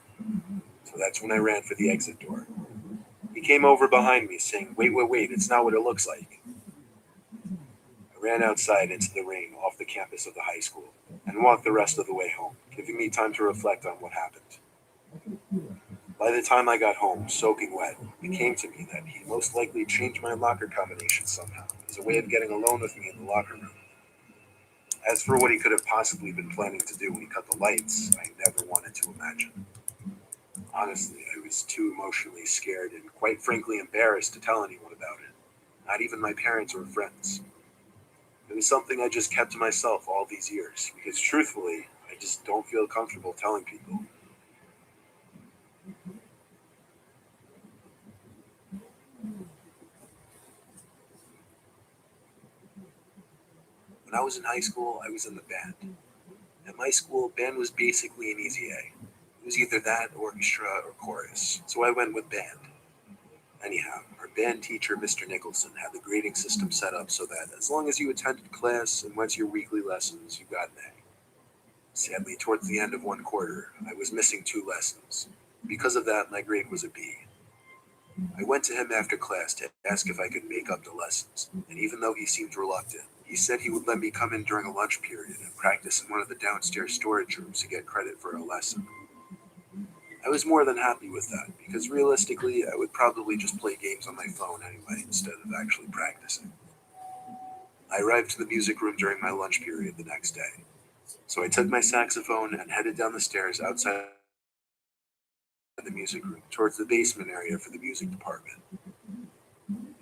So that's when I ran for the exit door. He came over behind me saying, wait, it's not what it looks like." I ran outside into the rain off the campus of the high school and walked the rest of the way home, giving me time to reflect on what happened. By the time I got home, soaking wet, it came to me that he most likely changed my locker combination somehow as a way of getting alone with me in the locker room. As for what he could have possibly been planning to do when he cut the lights, I never wanted to imagine. Honestly, I was too emotionally scared and quite frankly embarrassed to tell anyone about it, not even my parents or friends. It was something I just kept to myself all these years, because truthfully, I just don't feel comfortable telling people. I was in high school, I was in the band. At my school, band was basically an easy A. It was either that, orchestra, or chorus, so I went with band. Anyhow, our band teacher, Mr. Nicholson, had the grading system set up so that as long as you attended class and went to your weekly lessons, you got an A. Sadly, towards the end of one quarter, I was missing 2 lessons. Because of that, my grade was a B. I went to him after class to ask if I could make up the lessons, and even though he seemed reluctant, he said he would let me come in during a lunch period and practice in one of the downstairs storage rooms to get credit for a lesson. I was more than happy with that, because realistically, I would probably just play games on my phone anyway instead of actually practicing. I arrived to the music room during my lunch period the next day, so I took my saxophone and headed down the stairs outside the music room towards the basement area for the music department.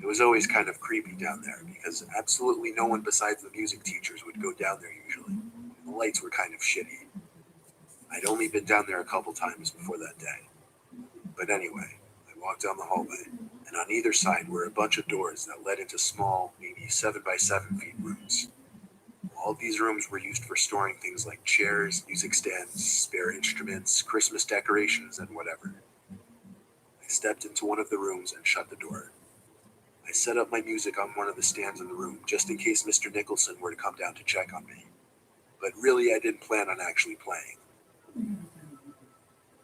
It was always kind of creepy down there because absolutely no one besides the music teachers would go down there usually. The lights were kind of shitty. I'd only been down there a couple times before that day. But anyway, I walked down the hallway, and on either side were a bunch of doors that led into small, maybe 7 by 7 feet rooms. All of these rooms were used for storing things like chairs, music stands, spare instruments, Christmas decorations, and whatever. I stepped into one of the rooms and shut the door. I set up my music on one of the stands in the room just in case Mr. Nicholson were to come down to check on me. But really, I didn't plan on actually playing.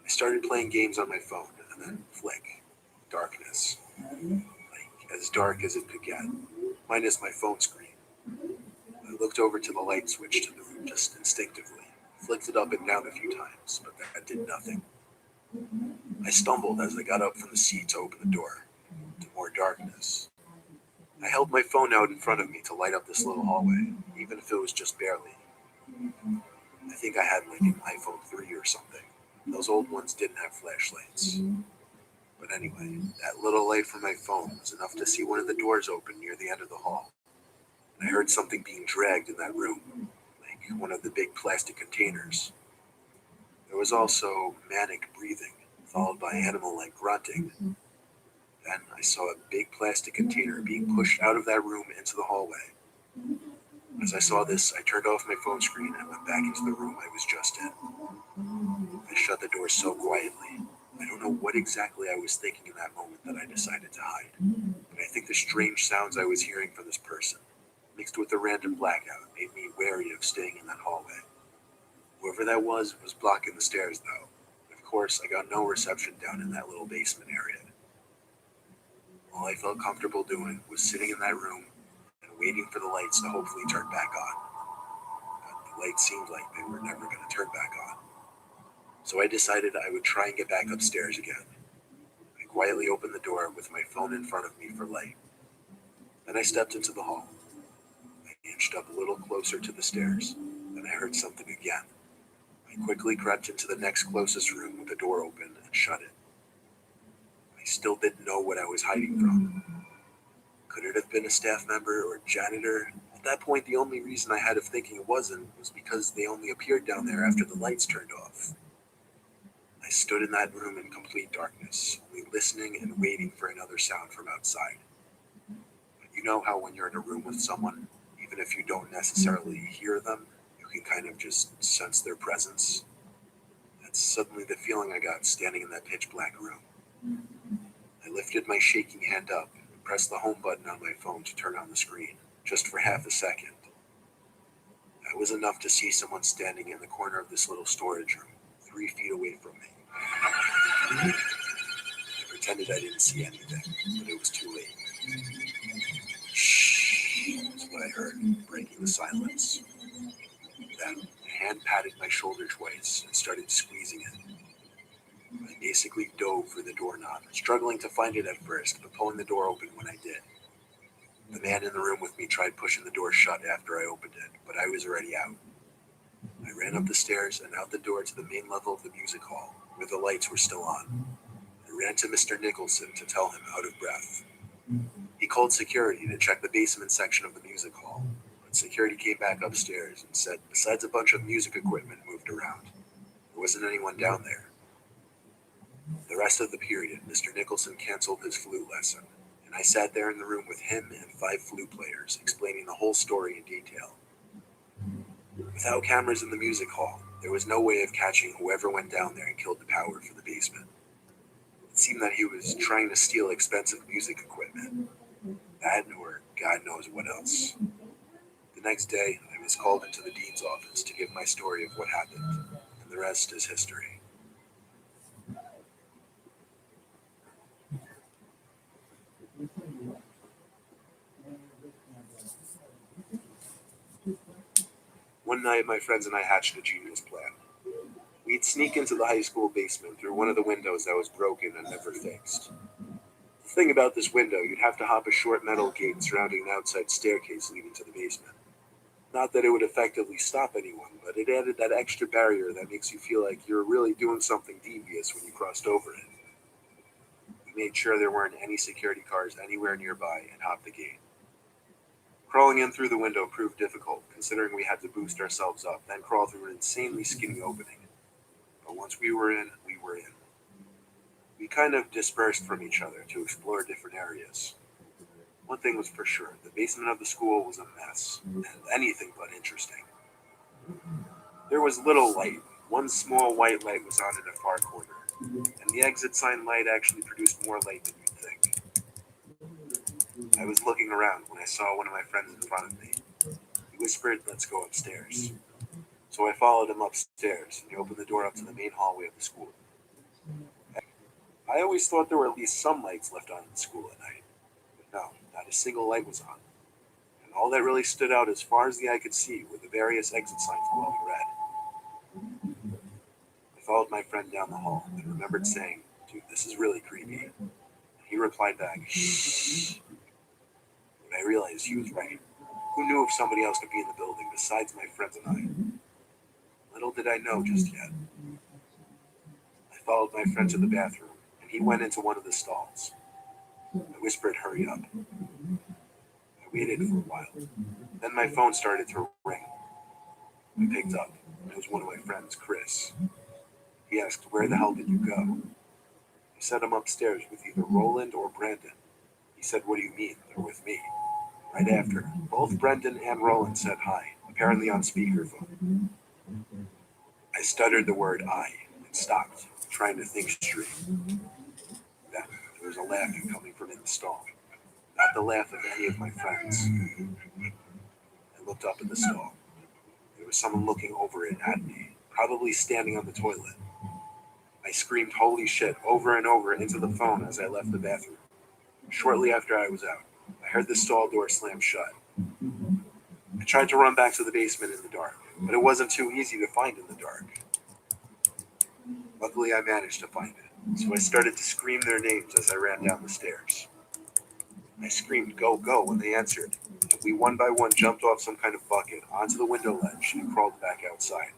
I started playing games on my phone, and then flick, darkness. Like, as dark as it could get, minus my phone screen. I looked over to the light switch to the room just instinctively, flicked it up and down a few times, but that did nothing. I stumbled as I got up from the seat to open the door, to more darkness. I held my phone out in front of me to light up this little hallway, even if it was just barely. I think I had like an iPhone 3 or something. Those old ones didn't have flashlights. But anyway, that little light from my phone was enough to see one of the doors open near the end of the hall. And I heard something being dragged in that room, like one of the big plastic containers. There was also manic breathing, followed by animal-like grunting. Then I saw a big plastic container being pushed out of that room into the hallway. As I saw this, I turned off my phone screen and went back into the room I was just in. I shut the door so quietly. I don't know what exactly I was thinking in that moment that I decided to hide. But I think the strange sounds I was hearing from this person, mixed with the random blackout, made me wary of staying in that hallway. Whoever that was blocking the stairs though. Of course, I got no reception down in that little basement area. All I felt comfortable doing was sitting in that room and waiting for the lights to hopefully turn back on. But the lights seemed like they were never going to turn back on. So I decided I would try and get back upstairs again. I quietly opened the door with my phone in front of me for light. Then I stepped into the hall. I inched up a little closer to the stairs. Then I heard something again. I quickly crept into the next closest room with the door open and shut it. I still didn't know what I was hiding from. Could it have been a staff member or janitor? At that point, the only reason I had of thinking it wasn't was because they only appeared down there after the lights turned off. I stood in that room in complete darkness, only listening and waiting for another sound from outside. But you know how when you're in a room with someone, even if you don't necessarily hear them, you can kind of just sense their presence? That's suddenly the feeling I got standing in that pitch black room. I lifted my shaking hand up and pressed the home button on my phone to turn on the screen, just for half a second. That was enough to see someone standing in the corner of this little storage room, 3 feet away from me. I pretended I didn't see anything, but it was too late. Shh, was what I heard, breaking the silence. Then a hand patted my shoulder twice and started squeezing it. I basically dove for the doorknob, struggling to find it at first, but pulling the door open when I did. The man in the room with me tried pushing the door shut after I opened it, but I was already out. I ran up the stairs and out the door to the main level of the music hall, where the lights were still on. I ran to Mr. Nicholson to tell him, out of breath. He called security to check the basement section of the music hall, but security came back upstairs and said, besides a bunch of music equipment moved around, there wasn't anyone down there. The rest of the period, Mr. Nicholson canceled his flute lesson, and I sat there in the room with him and 5 flute players, explaining the whole story in detail. Without cameras in the music hall, there was no way of catching whoever went down there and killed the power for the basement. It seemed that he was trying to steal expensive music equipment. That or God knows what else. The next day, I was called into the dean's office to give my story of what happened, and the rest is history. One night, my friends and I hatched a genius plan. We'd sneak into the high school basement through one of the windows that was broken and never fixed. The thing about this window, you'd have to hop a short metal gate surrounding an outside staircase leading to the basement. Not that it would effectively stop anyone, but it added that extra barrier that makes you feel like you're really doing something devious when you crossed over it. We made sure there weren't any security cars anywhere nearby and hopped the gate. Crawling in through the window proved difficult, considering we had to boost ourselves up, then crawl through an insanely skinny opening. But once we were in, we were in. We kind of dispersed from each other to explore different areas. One thing was for sure, the basement of the school was a mess, and anything but interesting. There was little light. One small white light was on in a far corner, and the exit sign light actually produced more light than you'd think. I was looking around when I saw one of my friends in front of me. He whispered, "Let's go upstairs." So I followed him upstairs, and he opened the door up to the main hallway of the school. I always thought there were at least some lights left on in the school at night, but no, not a single light was on. And all that really stood out as far as the eye could see were the various exit signs glowing red. I followed my friend down the hall and remembered saying, "Dude, this is really creepy." And he replied back, "Shh." But I realized he was right. Who knew if somebody else could be in the building besides my friends and I? Little did I know just yet. I followed my friend to the bathroom, and he went into one of the stalls. I whispered, "Hurry up." I waited for a while. Then my phone started to ring. I picked up. It was one of my friends, Chris. He asked, "Where the hell did you go?" I said, "I'm upstairs with either Roland or Brandon." He said, "What do you mean? They're with me." Right after, both Brendan and Roland said hi, apparently on speakerphone. I stuttered the word "I" and stopped, trying to think straight. Then there was a laughing coming from in the stall. Not the laugh of any of my friends. I looked up at the stall. There was someone looking over it at me, probably standing on the toilet. I screamed "holy shit" over and over into the phone as I left the bathroom. Shortly after I was out, I heard the stall door slam shut. I tried to run back to the basement in the dark, but it wasn't too easy to find in the dark. Luckily, I managed to find it, so I started to scream their names as I ran down the stairs. I screamed "go, go" when they answered, and we one by one jumped off some kind of bucket onto the window ledge and crawled back outside.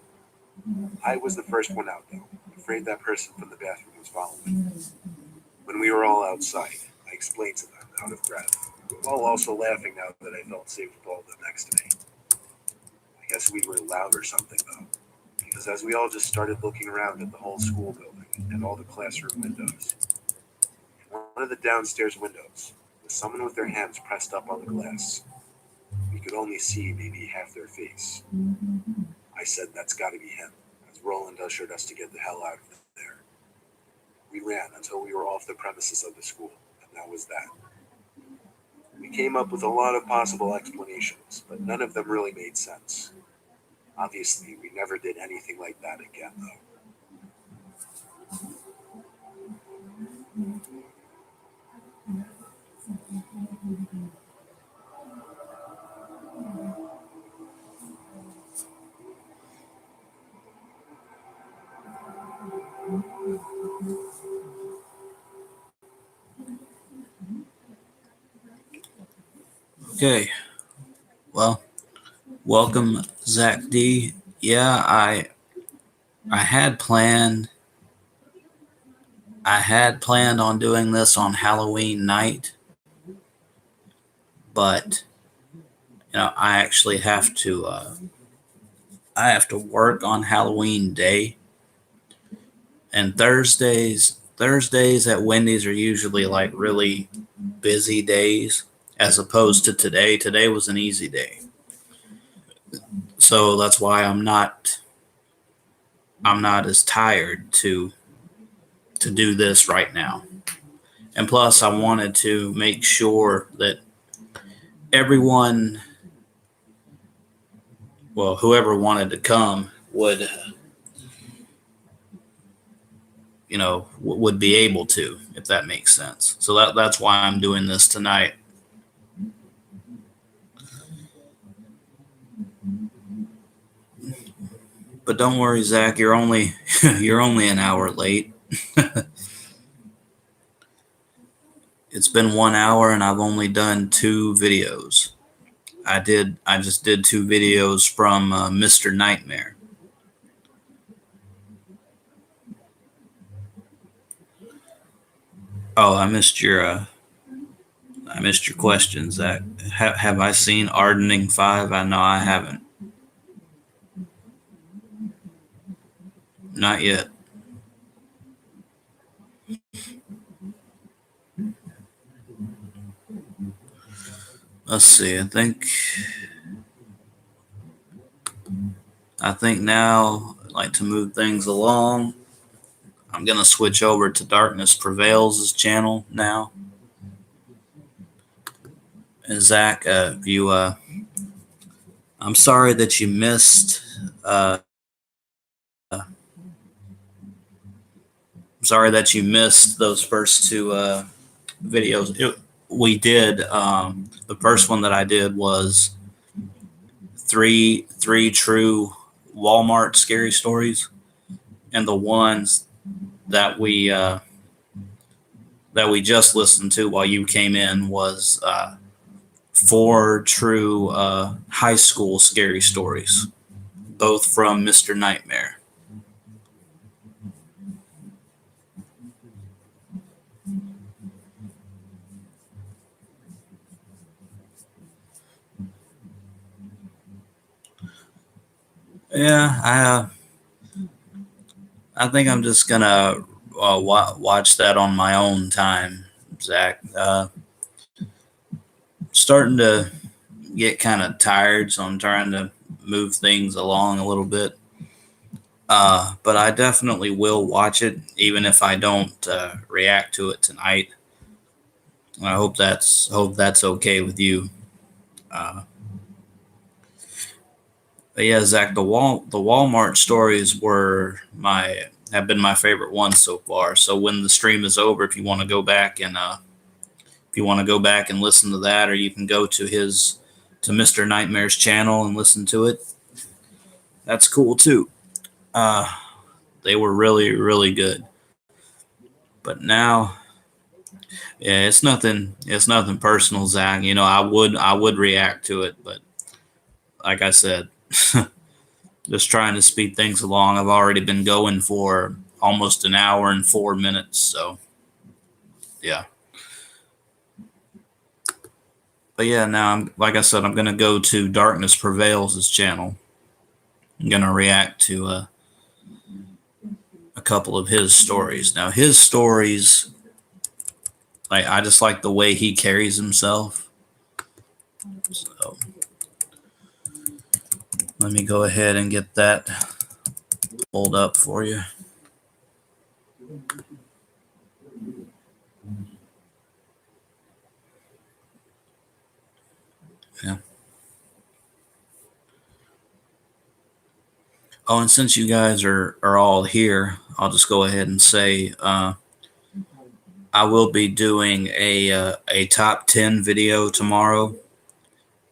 I was the first one out, though, afraid that person from the bathroom was following me. When we were all outside, I explained to them, out of breath, while also laughing now that I felt safe with all of them next to me. I guess we were loud or something, though, because as we all just started looking around at the whole school building and all the classroom windows, in one of the downstairs windows was someone with their hands pressed up on the glass. We could only see maybe half their face. I said, "That's gotta be him," as Roland ushered us to get the hell out of there. We ran until we were off the premises of the school, and that was that. We came up with a lot of possible explanations, but none of them really made sense. Obviously, we never did anything like that again, though. Okay. Well, welcome, Zach D. Yeah, I had planned on doing this on Halloween night, but I actually have to work on Halloween day, and Thursdays at Wendy's are usually like really busy days as opposed to today. Today was an easy day. So that's why I'm not as tired to do this right now. And plus, I wanted to make sure that everyone, well, whoever wanted to come would, would be able to, if that makes sense. So that's why I'm doing this tonight. But don't worry, Zach, you're only you're only an hour late. It's been 1 hour and I've only done 2 videos. I just did 2 videos from Mr. Nightmare. Oh, I missed your question, Zach. Have I seen Ardening 5? I know I haven't. Not yet. Let's see. I think now I'd like to move things along. I'm gonna switch over to Darkness Prevails' channel now. And Zach, I'm sorry that you missed. I'm sorry that you missed those first 2 videos. We did. The first one that I did was three true Walmart scary stories, and the ones that we just listened to while you came in was 4 true high school scary stories, both from Mr. Nightmare. Yeah, I think I'm just gonna watch that on my own time, Zach. Starting to get kind of tired, so I'm trying to move things along a little bit. But I definitely will watch it, even if I don't react to it tonight. I hope that's okay with you. But yeah, Zach, the Walmart stories have been my favorite ones so far. So when the stream is over, if you want to go back and listen to that, or you can go to Mr. Nightmare's channel and listen to it. That's cool too. They were really, really good. But now, yeah, it's nothing personal, Zach. I would react to it, but like I said, just trying to speed things along. I've already been going for almost an hour and 4 minutes, so yeah. But yeah, now like I said, I'm gonna go to Darkness Prevails' channel. I'm gonna react to a couple of his stories. Now his stories, I just like the way he carries himself. So let me go ahead and get that pulled up for you. Yeah. Oh, and since you guys are all here, I'll just go ahead and say I will be doing a top 10 video tomorrow.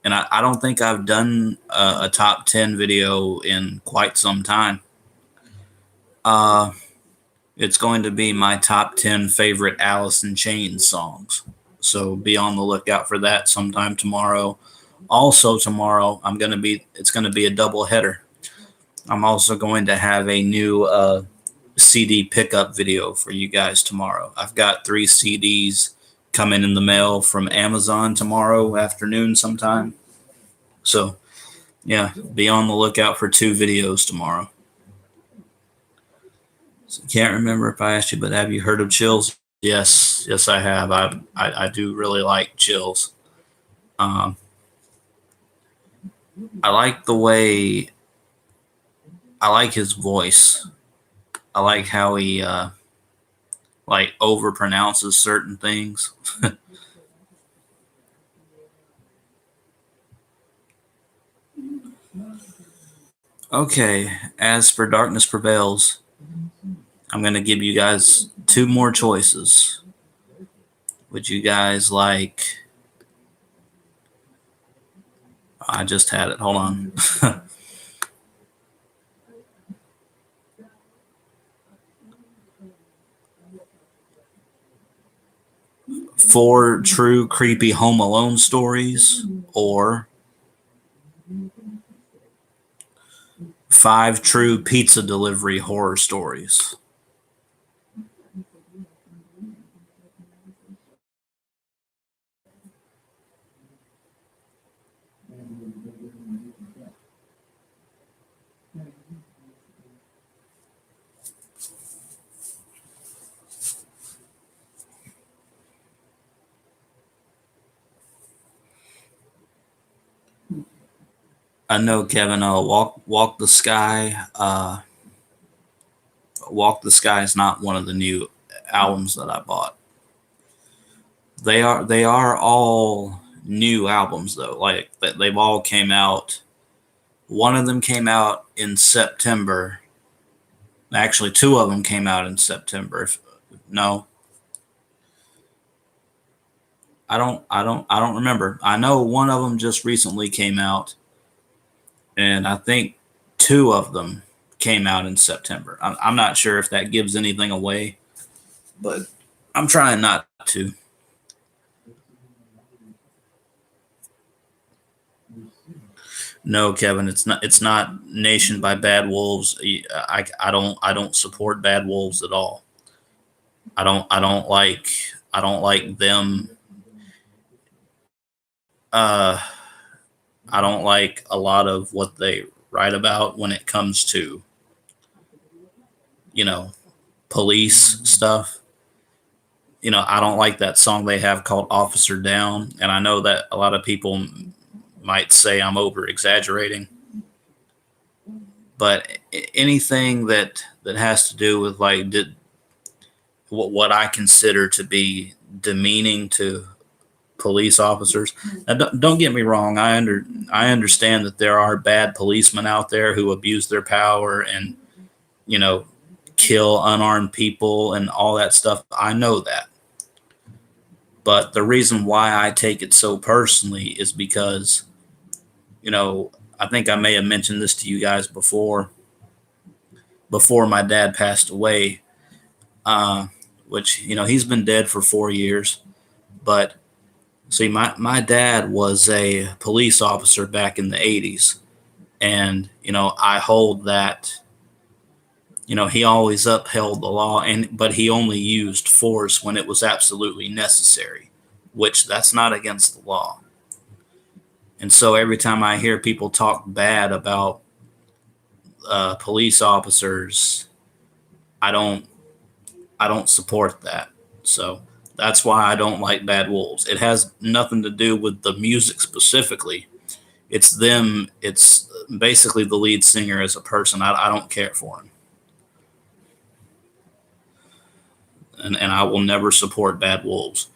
And I don't think I've done a top 10 video in quite some time. It's going to be my top 10 favorite Alice in Chains songs. So be on the lookout for that sometime tomorrow. Also tomorrow, it's going to be a double header. I'm also going to have a new CD pickup video for you guys tomorrow. I've got 3 CDs coming in the mail from Amazon tomorrow afternoon sometime. So, yeah, be on the lookout for 2 videos tomorrow. So, can't remember if I asked you, but have you heard of Chills? Yes, I have. I do really like Chills. I like the way I like his voice. I like how he like overpronounces certain things. Okay, as for Darkness Prevails, I'm gonna give you guys two more choices. Would you guys like? I just had it. Hold on. Four true creepy Home Alone stories, or five true pizza delivery horror stories. I know, Kevin. Walk the Sky. Walk the Sky is not one of the new albums that I bought. They are all new albums though. Like they've all came out. One of them came out in September. Actually, two of them came out in September. No, I don't remember. I know one of them just recently came out, and I think two of them came out in September. I'm not sure if that gives anything away, but I'm trying not to. No, Kevin, it's not. It's not Nation by Bad Wolves. I don't support Bad Wolves at all. I don't like them. Uh, I don't like a lot of what they write about when it comes to you know police stuff. I don't like that song they have called Officer Down. And I know that a lot of people might say I'm over exaggerating, but anything that has to do with like what I consider to be demeaning to police officers. Now, don't get me wrong. I understand that there are bad policemen out there who abuse their power and, you know, kill unarmed people and all that stuff. I know that. But the reason why I take it so personally is because, I think I may have mentioned this to you guys before my dad passed away, uh, which, he's been dead for 4 years. But see, my dad was a police officer back in the 80s. And, I hold that, he always upheld the law, but he only used force when it was absolutely necessary, which that's not against the law. And so every time I hear people talk bad about police officers, I don't I don't support that. So that's why I don't like Bad Wolves. It has nothing to do with the music specifically. It's them. It's basically the lead singer as a person. I don't care for him, and I will never support Bad Wolves.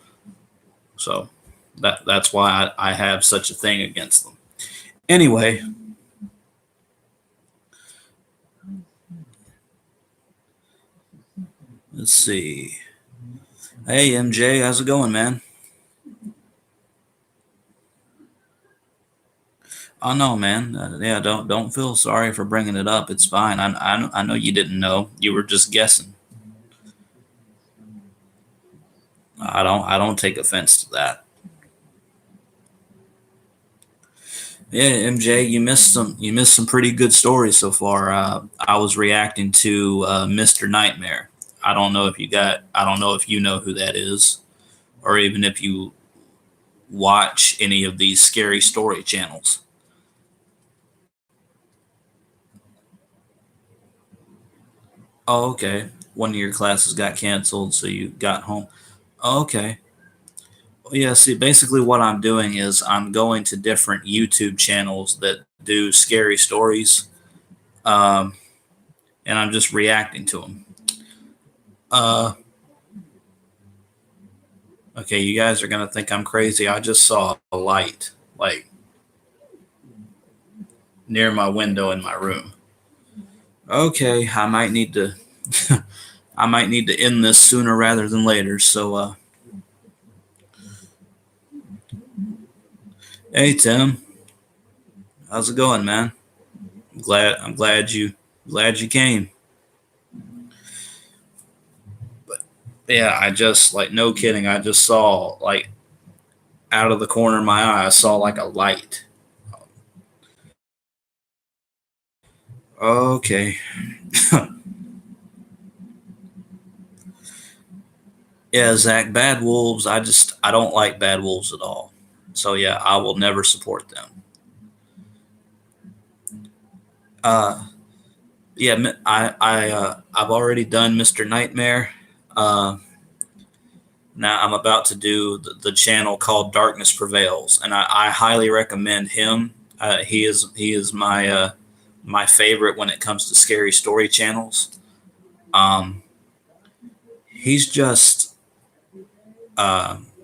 So that's why I have such a thing against them. Anyway, let's see. Hey MJ, how's it going, man? Oh no, man. Yeah, don't feel sorry for bringing it up. It's fine. I know you didn't know. You were just guessing. I don't take offense to that. Yeah, MJ, you missed some pretty good stories so far. I was reacting to Mr. Nightmare. I don't know if you know who that is, or even if you watch any of these scary story channels. Oh, okay. One of your classes got canceled, so you got home. Oh, okay. Yeah, see, basically what I'm doing is I'm going to different YouTube channels that do scary stories, um, and I'm just reacting to them. Uh, okay, you guys are gonna think I'm crazy. I just saw a light like near my window in my room. Okay, I might need to I might need to end this sooner rather than later. So, hey Tim, how's it going, man? I'm glad you came. But yeah, I just like no kidding. I just saw like out of the corner of my eye, I saw like a light. Okay. Yeah, Zach, bad wolves. I don't like bad wolves at all. So yeah, I will never support them. Uh, yeah, I've already done Mr. Nightmare. Uh, Now I'm about to do the channel called Darkness Prevails, and I highly recommend him. He is my favorite when it comes to scary story channels. Um, he's just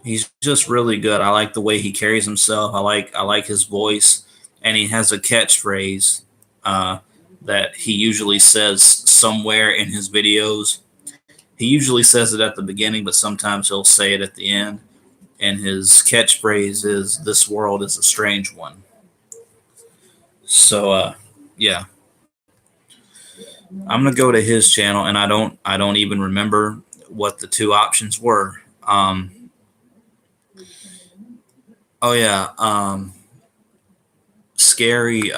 he's just really good. I like the way he carries himself. I like his voice, and he has a catchphrase uh, that he usually says somewhere in his videos. He usually says it at the beginning, but sometimes he'll say it at the end. And his catchphrase is "This world is a strange one." So, yeah, I'm gonna go to his channel, and I don't even remember what the two options were. Oh yeah, scary.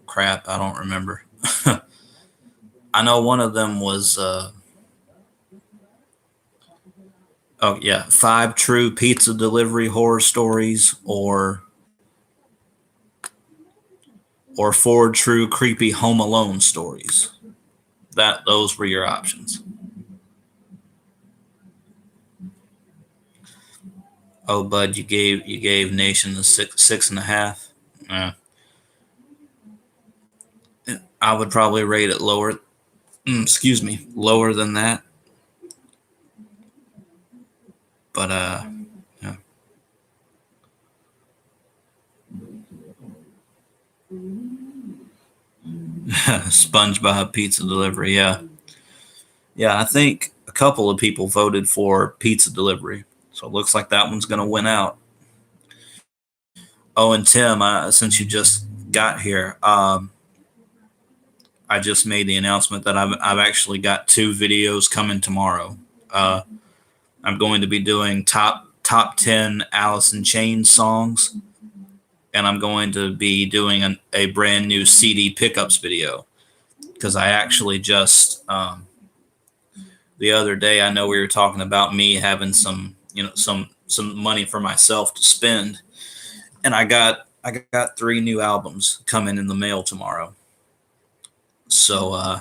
Crap, I don't remember. I know one of them was. Oh yeah, 5 true pizza delivery horror stories, or 4 true creepy Home Alone stories. Those were your options. Oh, bud, you gave Nation a 6.5. Uh, I would probably rate it lower. Excuse me, lower than that. But yeah. SpongeBob pizza delivery. Yeah, yeah. I think a couple of people voted for pizza delivery, so it looks like that one's gonna win out. Oh, and Tim, since you just got here, I just made the announcement that I've actually got 2 videos coming tomorrow. Uh, I'm going to be doing top 10 Alice in Chains songs, and I'm going to be doing a brand new CD pickups video because I actually just the other day, I know we were talking about me having some money for myself to spend, and I got 3 new albums coming in the mail tomorrow. So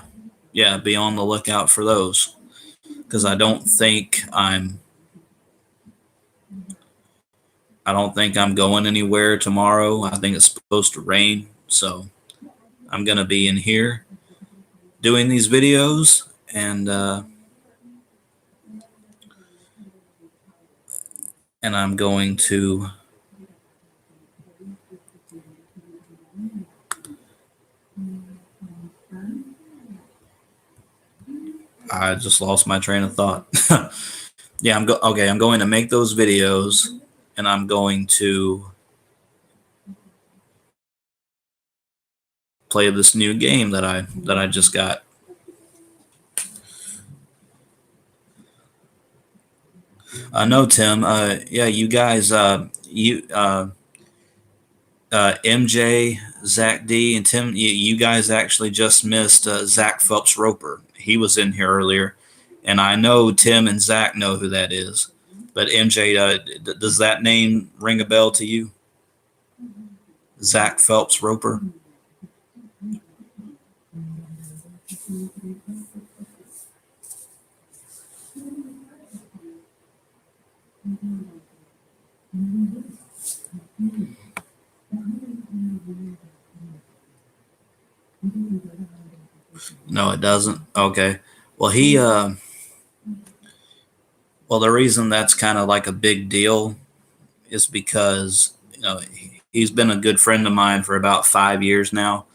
yeah, be on the lookout for those because I don't think I'm going anywhere tomorrow. I think it's supposed to rain, so I'm gonna be in here doing these videos, and I'm going to. I just lost my train of thought. Yeah, okay. I'm going to make those videos, and I'm going to play this new game that I just got. No, Tim. Yeah, you guys. MJ, Zach D, and Tim. You guys actually just missed Zach Phelps Roper. He was in here earlier, and I know Tim and Zach know who that is. But MJ, does that name ring a bell to you? Zach Phelps Roper. No, it doesn't. Okay. Well, well, the reason that's kind of like a big deal is because he's been a good friend of mine for about 5 years now.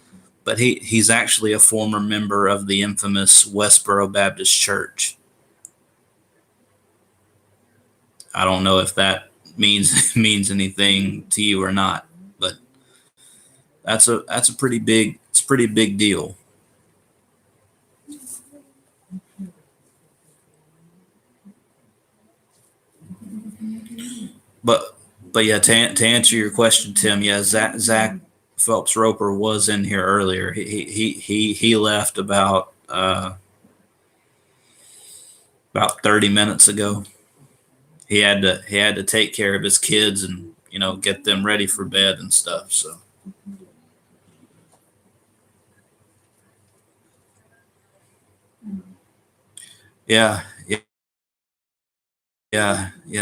But he's actually a former member of the infamous Westboro Baptist Church. I don't know if that means anything to you or not, but that's a pretty big deal. But yeah, to answer your question, Tim, yeah, Zach Phelps Roper was in here earlier. He left about 30 minutes ago. He had to take care of his kids and get them ready for bed and stuff. So yeah, yeah.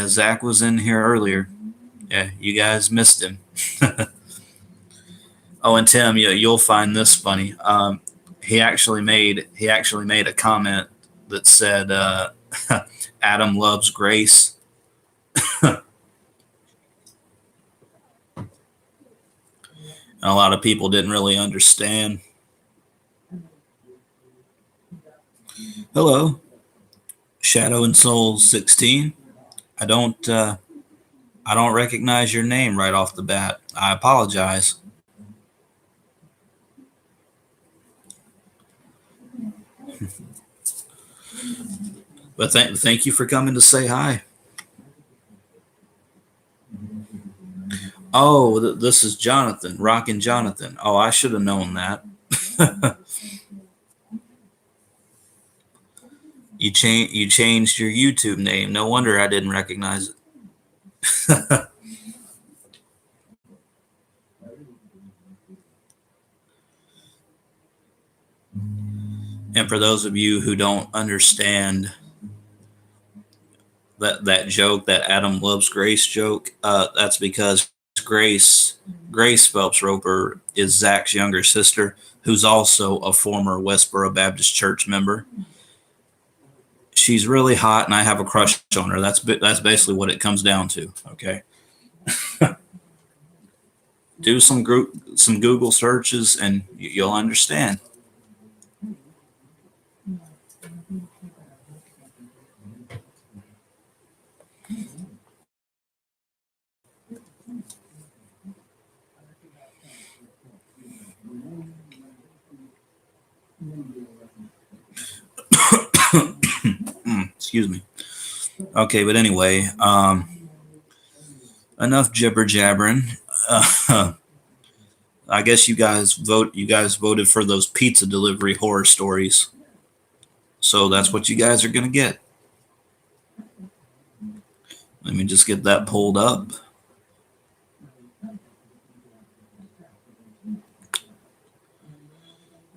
Zach was in here earlier. Yeah, you guys missed him. Oh, and Tim, you'll find this funny. He actually made a comment that said Adam loves Grace. And a lot of people didn't really understand. Hello, Shadow and Soul 16. I don't recognize your name right off the bat. I apologize. But thank you for coming to say hi. Oh, this is Jonathan, Rockin' Jonathan. Oh, I should have known that. You changed your YouTube name. No wonder I didn't recognize it. And for those of you who don't understand that joke, that Adam loves Grace joke, that's because Grace Phelps Roper is Zach's younger sister, who's also a former Westboro Baptist Church member. She's really hot, and I have a crush on her. That's basically what it comes down to. Okay, do some Google searches, and you'll understand. Excuse me. Okay, but anyway, enough jibber jabbering. I guess you guys voted for those pizza delivery horror stories, so that's what you guys are gonna get. Let me just get that pulled up.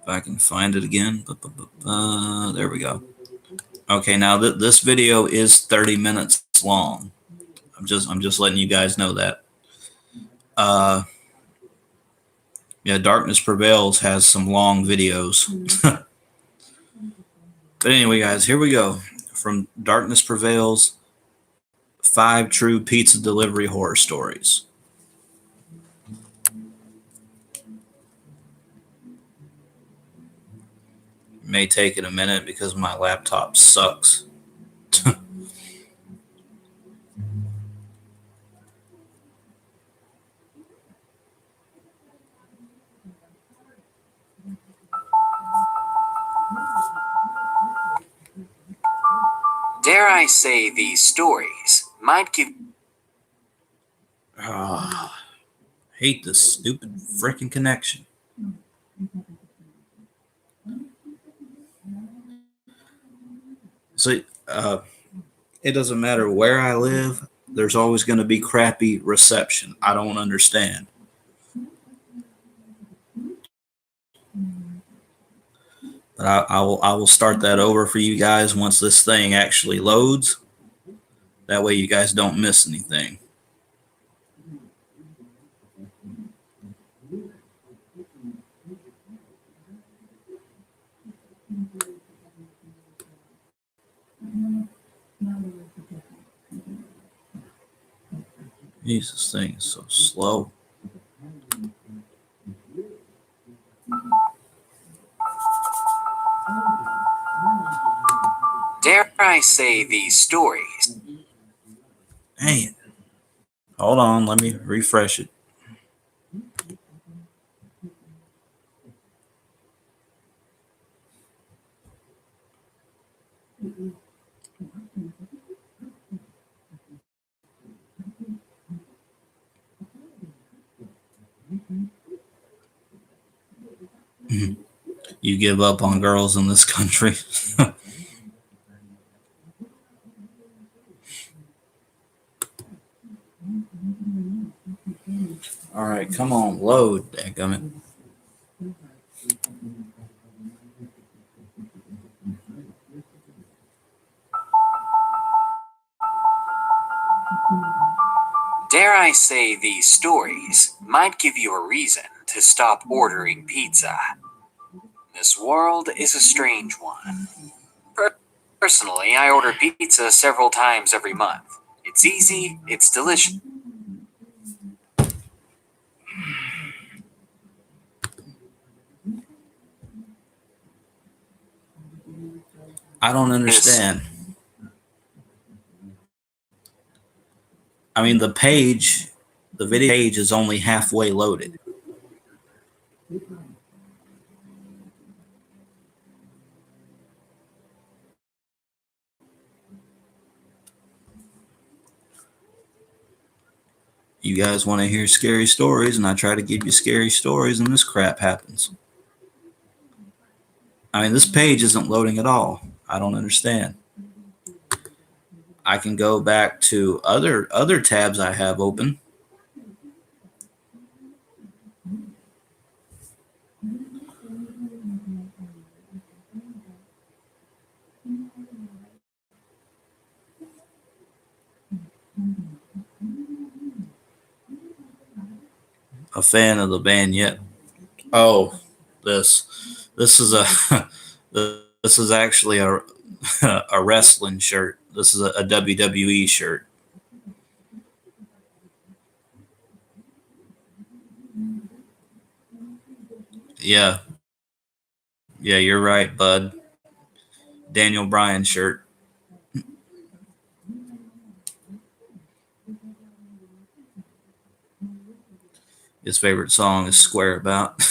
If I can find it again. There we go. Okay, now this video is 30 minutes long. I'm just letting you guys know that. Yeah, Darkness Prevails has some long videos. But anyway, guys, here we go. From Darkness Prevails, 5 true pizza delivery horror stories. It may take it a minute because my laptop sucks. Dare I say these stories might give... Hate this stupid freaking connection. So, it doesn't matter where I live, there's always going to be crappy reception. I don't understand. But I will start that over for you guys once this thing actually loads. That way you guys don't miss anything. Jesus, thing is so slow. Dare I say these stories? Dang it. Hold on, let me refresh it. You give up on girls in this country. All right, come on, load, dadgummit. Dare I say these stories might give you a reason to stop ordering pizza. This world is a strange one. Personally, I order pizza several times every month. It's easy, it's delicious. I don't understand. I mean, the video page is only halfway loaded. You guys want to hear scary stories, and I try to give you scary stories, and this crap happens. I mean, this page isn't loading at all. I don't understand. I can go back to other tabs I have open. A fan of the band yet? Oh, this is a this is actually a a wrestling shirt. This is a WWE shirt. Yeah, you're right, bud. Daniel Bryan shirt. His favorite song is Square About.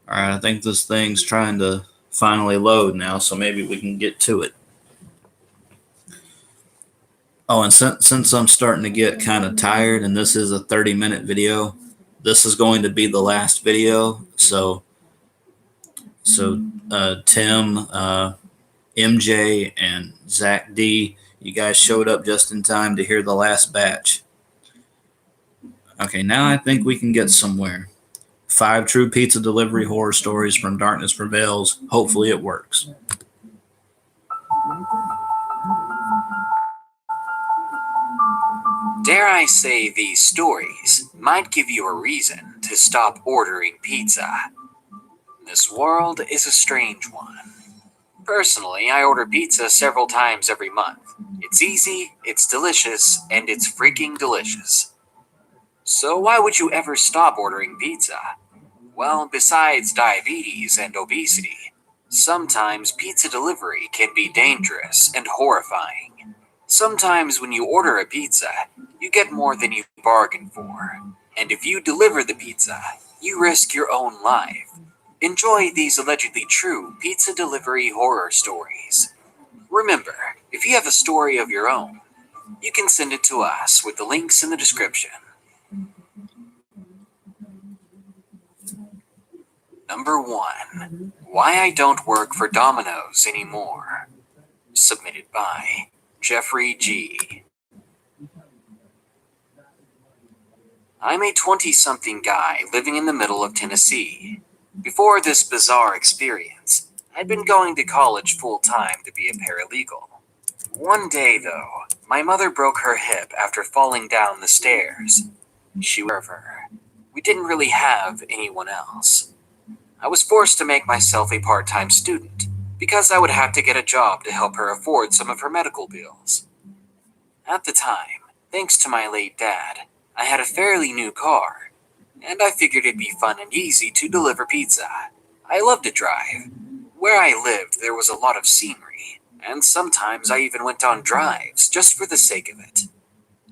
All right, I think this thing's trying to finally load now, so maybe we can get to it. Oh, and since I'm starting to get kind of tired, and this is a 30-minute video, this is going to be the last video. So Tim, MJ, and Zach D, you guys showed up just in time to hear the last batch. Okay, now I think we can get somewhere. 5 true pizza delivery horror stories from Darkness Prevails. Hopefully it works. Dare I say these stories might give you a reason to stop ordering pizza. This world is a strange one. Personally, I order pizza several times every month. It's easy, it's delicious, and it's freaking delicious. So why would you ever stop ordering pizza? Well, besides diabetes and obesity, sometimes pizza delivery can be dangerous and horrifying. Sometimes when you order a pizza, you get more than you bargained for. And if you deliver the pizza, you risk your own life. Enjoy these allegedly true pizza delivery horror stories. Remember, if you have a story of your own, you can send it to us with the links in the description. Number 1. Why I Don't Work for Domino's Anymore. Submitted by Jeffrey G. I'm a 20-something guy living in the middle of Tennessee. Before this bizarre experience, I'd been going to college full-time to be a paralegal. One day, though, my mother broke her hip after falling down the stairs. She was her. We didn't really have anyone else. I was forced to make myself a part-time student because I would have to get a job to help her afford some of her medical bills. At the time, thanks to my late dad, I had a fairly new car, and I figured it'd be fun and easy to deliver pizza. I loved to drive. Where I lived, there was a lot of scenery, and sometimes I even went on drives just for the sake of it.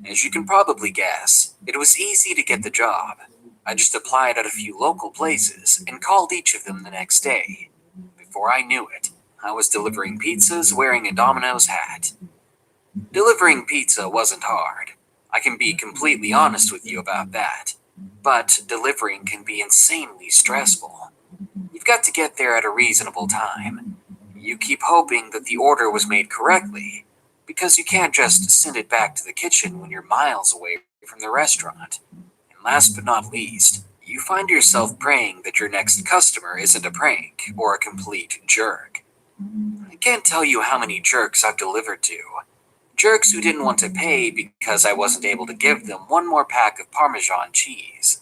As you can probably guess, it was easy to get the job. I just applied at a few local places and called each of them the next day. Before I knew it, I was delivering pizzas wearing a Domino's hat. Delivering pizza wasn't hard. I can be completely honest with you about that. But delivering can be insanely stressful. You've got to get there at a reasonable time. You keep hoping that the order was made correctly, because you can't just send it back to the kitchen when you're miles away from the restaurant. And last but not least, you find yourself praying that your next customer isn't a prank or a complete jerk. I can't tell you how many jerks I've delivered to. Jerks who didn't want to pay because I wasn't able to give them one more pack of Parmesan cheese.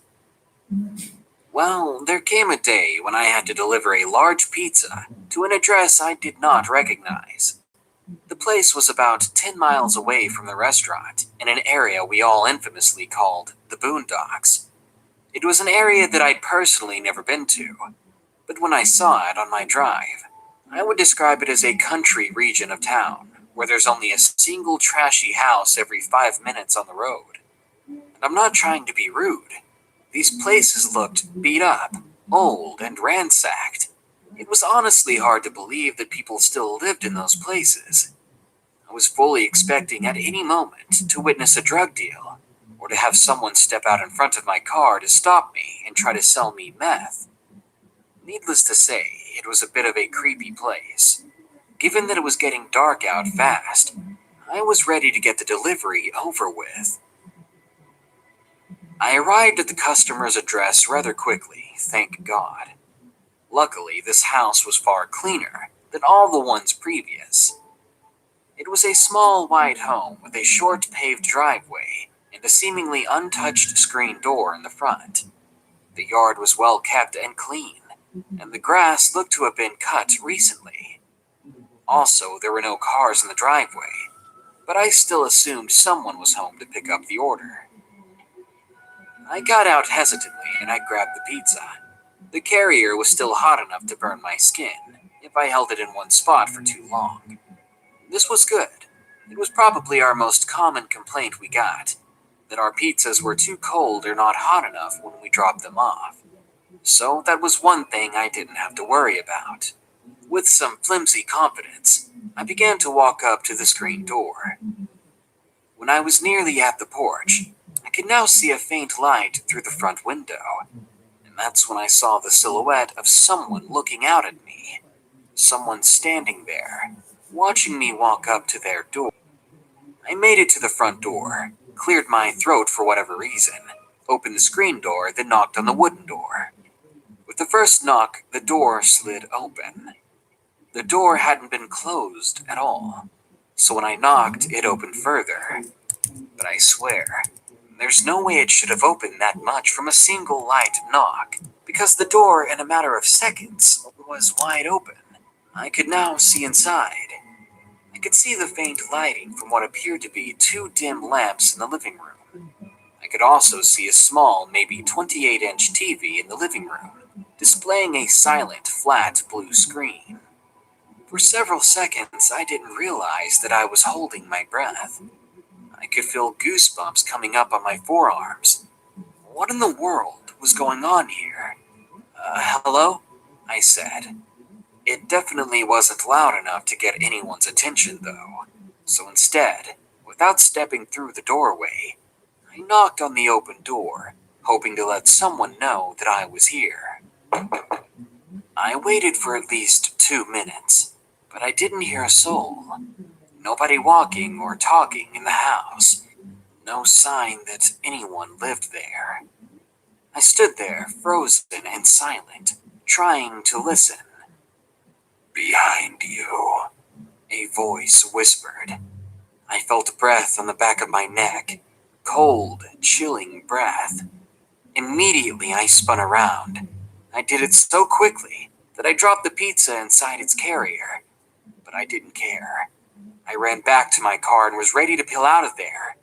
Well, there came a day when I had to deliver a large pizza to an address I did not recognize. The place was about 10 miles away from the restaurant, in an area we all infamously called the Boondocks. It was an area that I'd personally never been to, but when I saw it on my drive, I would describe it as a country region of town, where there's only a single trashy house every 5 minutes on the road. And I'm not trying to be rude. These places looked beat up, old, and ransacked. It was honestly hard to believe that people still lived in those places. I was fully expecting at any moment to witness a drug deal, or to have someone step out in front of my car to stop me and try to sell me meth. Needless to say, it was a bit of a creepy place. Given that it was getting dark out fast, I was ready to get the delivery over with. I arrived at the customer's address rather quickly, thank God. Luckily, this house was far cleaner than all the ones previous. It was a small white home with a short paved driveway and a seemingly untouched screen door in the front. The yard was well kept and clean, and the grass looked to have been cut recently. Also, there were no cars in the driveway, but I still assumed someone was home to pick up the order. I got out hesitantly and I grabbed the pizza. The carrier was still hot enough to burn my skin if I held it in one spot for too long. This was good. It was probably our most common complaint we got, that our pizzas were too cold or not hot enough when we dropped them off. So that was one thing I didn't have to worry about. With some flimsy confidence, I began to walk up to the screen door. When I was nearly at the porch, I could now see a faint light through the front window, and that's when I saw the silhouette of someone looking out at me. Someone standing there, watching me walk up to their door. I made it to the front door, cleared my throat for whatever reason, opened the screen door, then knocked on the wooden door. With the first knock, the door slid open. The door hadn't been closed at all, so when I knocked, it opened further. But I swear, there's no way it should have opened that much from a single light knock, because the door, in a matter of seconds, was wide open. I could now see inside. I could see the faint lighting from what appeared to be two dim lamps in the living room. I could also see a small, maybe 28-inch TV in the living room, displaying a silent, flat blue screen. For several seconds, I didn't realize that I was holding my breath. I could feel goosebumps coming up on my forearms. What in the world was going on here? Hello? I said. It definitely wasn't loud enough to get anyone's attention, though. So instead, without stepping through the doorway, I knocked on the open door, hoping to let someone know that I was here. I waited for at least 2 minutes, but I didn't hear a soul. Nobody walking or talking in the house. No sign that anyone lived there. I stood there, frozen and silent, trying to listen. "Behind you," a voice whispered, I felt a breath on the back of my neck, cold, chilling breath. Immediately, I spun around. I did it so quickly that I dropped the pizza inside its carrier, but I didn't care. I ran back to my car and was ready to peel out of there,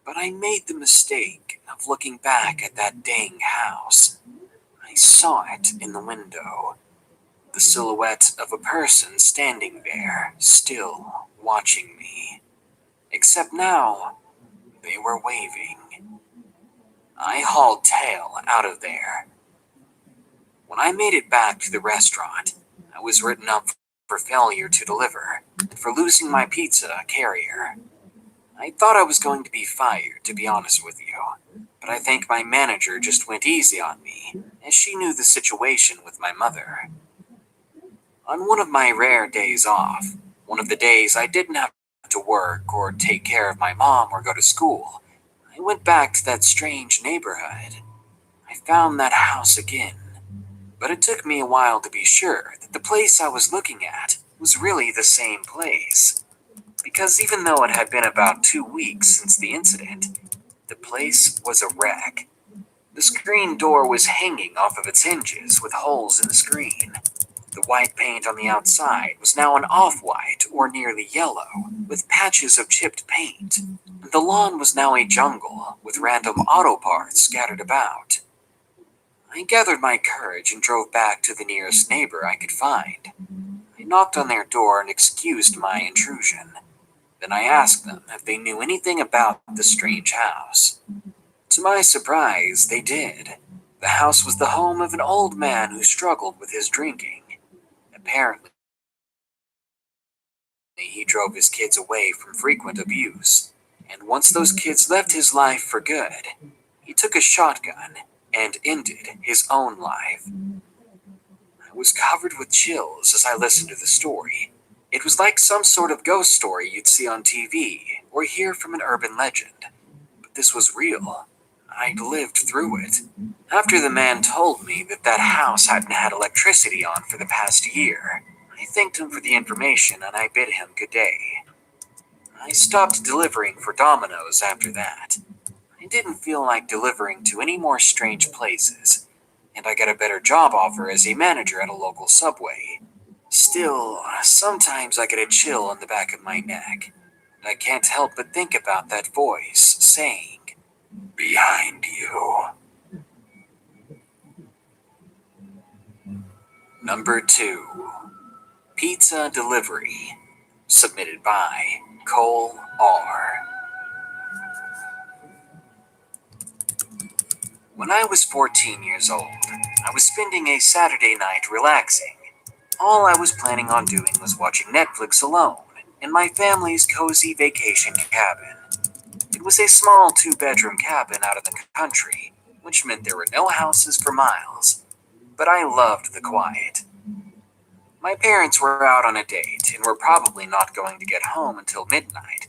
but I made the mistake of looking back at that dang house. I saw it in the window, the silhouette of a person standing there, still watching me. Except now, they were waving. I hauled tail out of there. When I made it back to the restaurant, I was written up for failure to deliver and for losing my pizza carrier. I thought I was going to be fired, to be honest with you, but I think my manager just went easy on me, as she knew the situation with my mother. On one of my rare days off, one of the days I didn't have to work or take care of my mom or go to school, I went back to that strange neighborhood. I found that house again, but it took me a while to be sure that the place I was looking at was really the same place. Because even though it had been about 2 weeks since the incident, the place was a wreck. The screen door was hanging off of its hinges with holes in the screen. The white paint on the outside was now an off-white or nearly yellow, with patches of chipped paint. The lawn was now a jungle, with random auto parts scattered about. I gathered my courage and drove back to the nearest neighbor I could find. I knocked on their door and excused my intrusion. Then I asked them if they knew anything about the strange house. To my surprise, they did. The house was the home of an old man who struggled with his drinking. Apparently, he drove his kids away from frequent abuse, and once those kids left his life for good, he took a shotgun and ended his own life. I was covered with chills as I listened to the story. It was like some sort of ghost story you'd see on TV or hear from an urban legend. But this was real. I'd lived through it. After the man told me that house hadn't had electricity on for the past year, I thanked him for the information and I bid him good day. I stopped delivering for Domino's after that. I didn't feel like delivering to any more strange places, and I got a better job offer as a manager at a local Subway. Still, sometimes I get a chill on the back of my neck, and I can't help but think about that voice saying, "Behind you." Number 2. Pizza Delivery, submitted by Cole R. When I was 14 years old, I was spending a Saturday night relaxing. All I was planning on doing was watching Netflix alone in my family's cozy vacation cabin. It was a small 2-bedroom cabin out in the country, which meant there were no houses for miles. But I loved the quiet. My parents were out on a date and were probably not going to get home until midnight,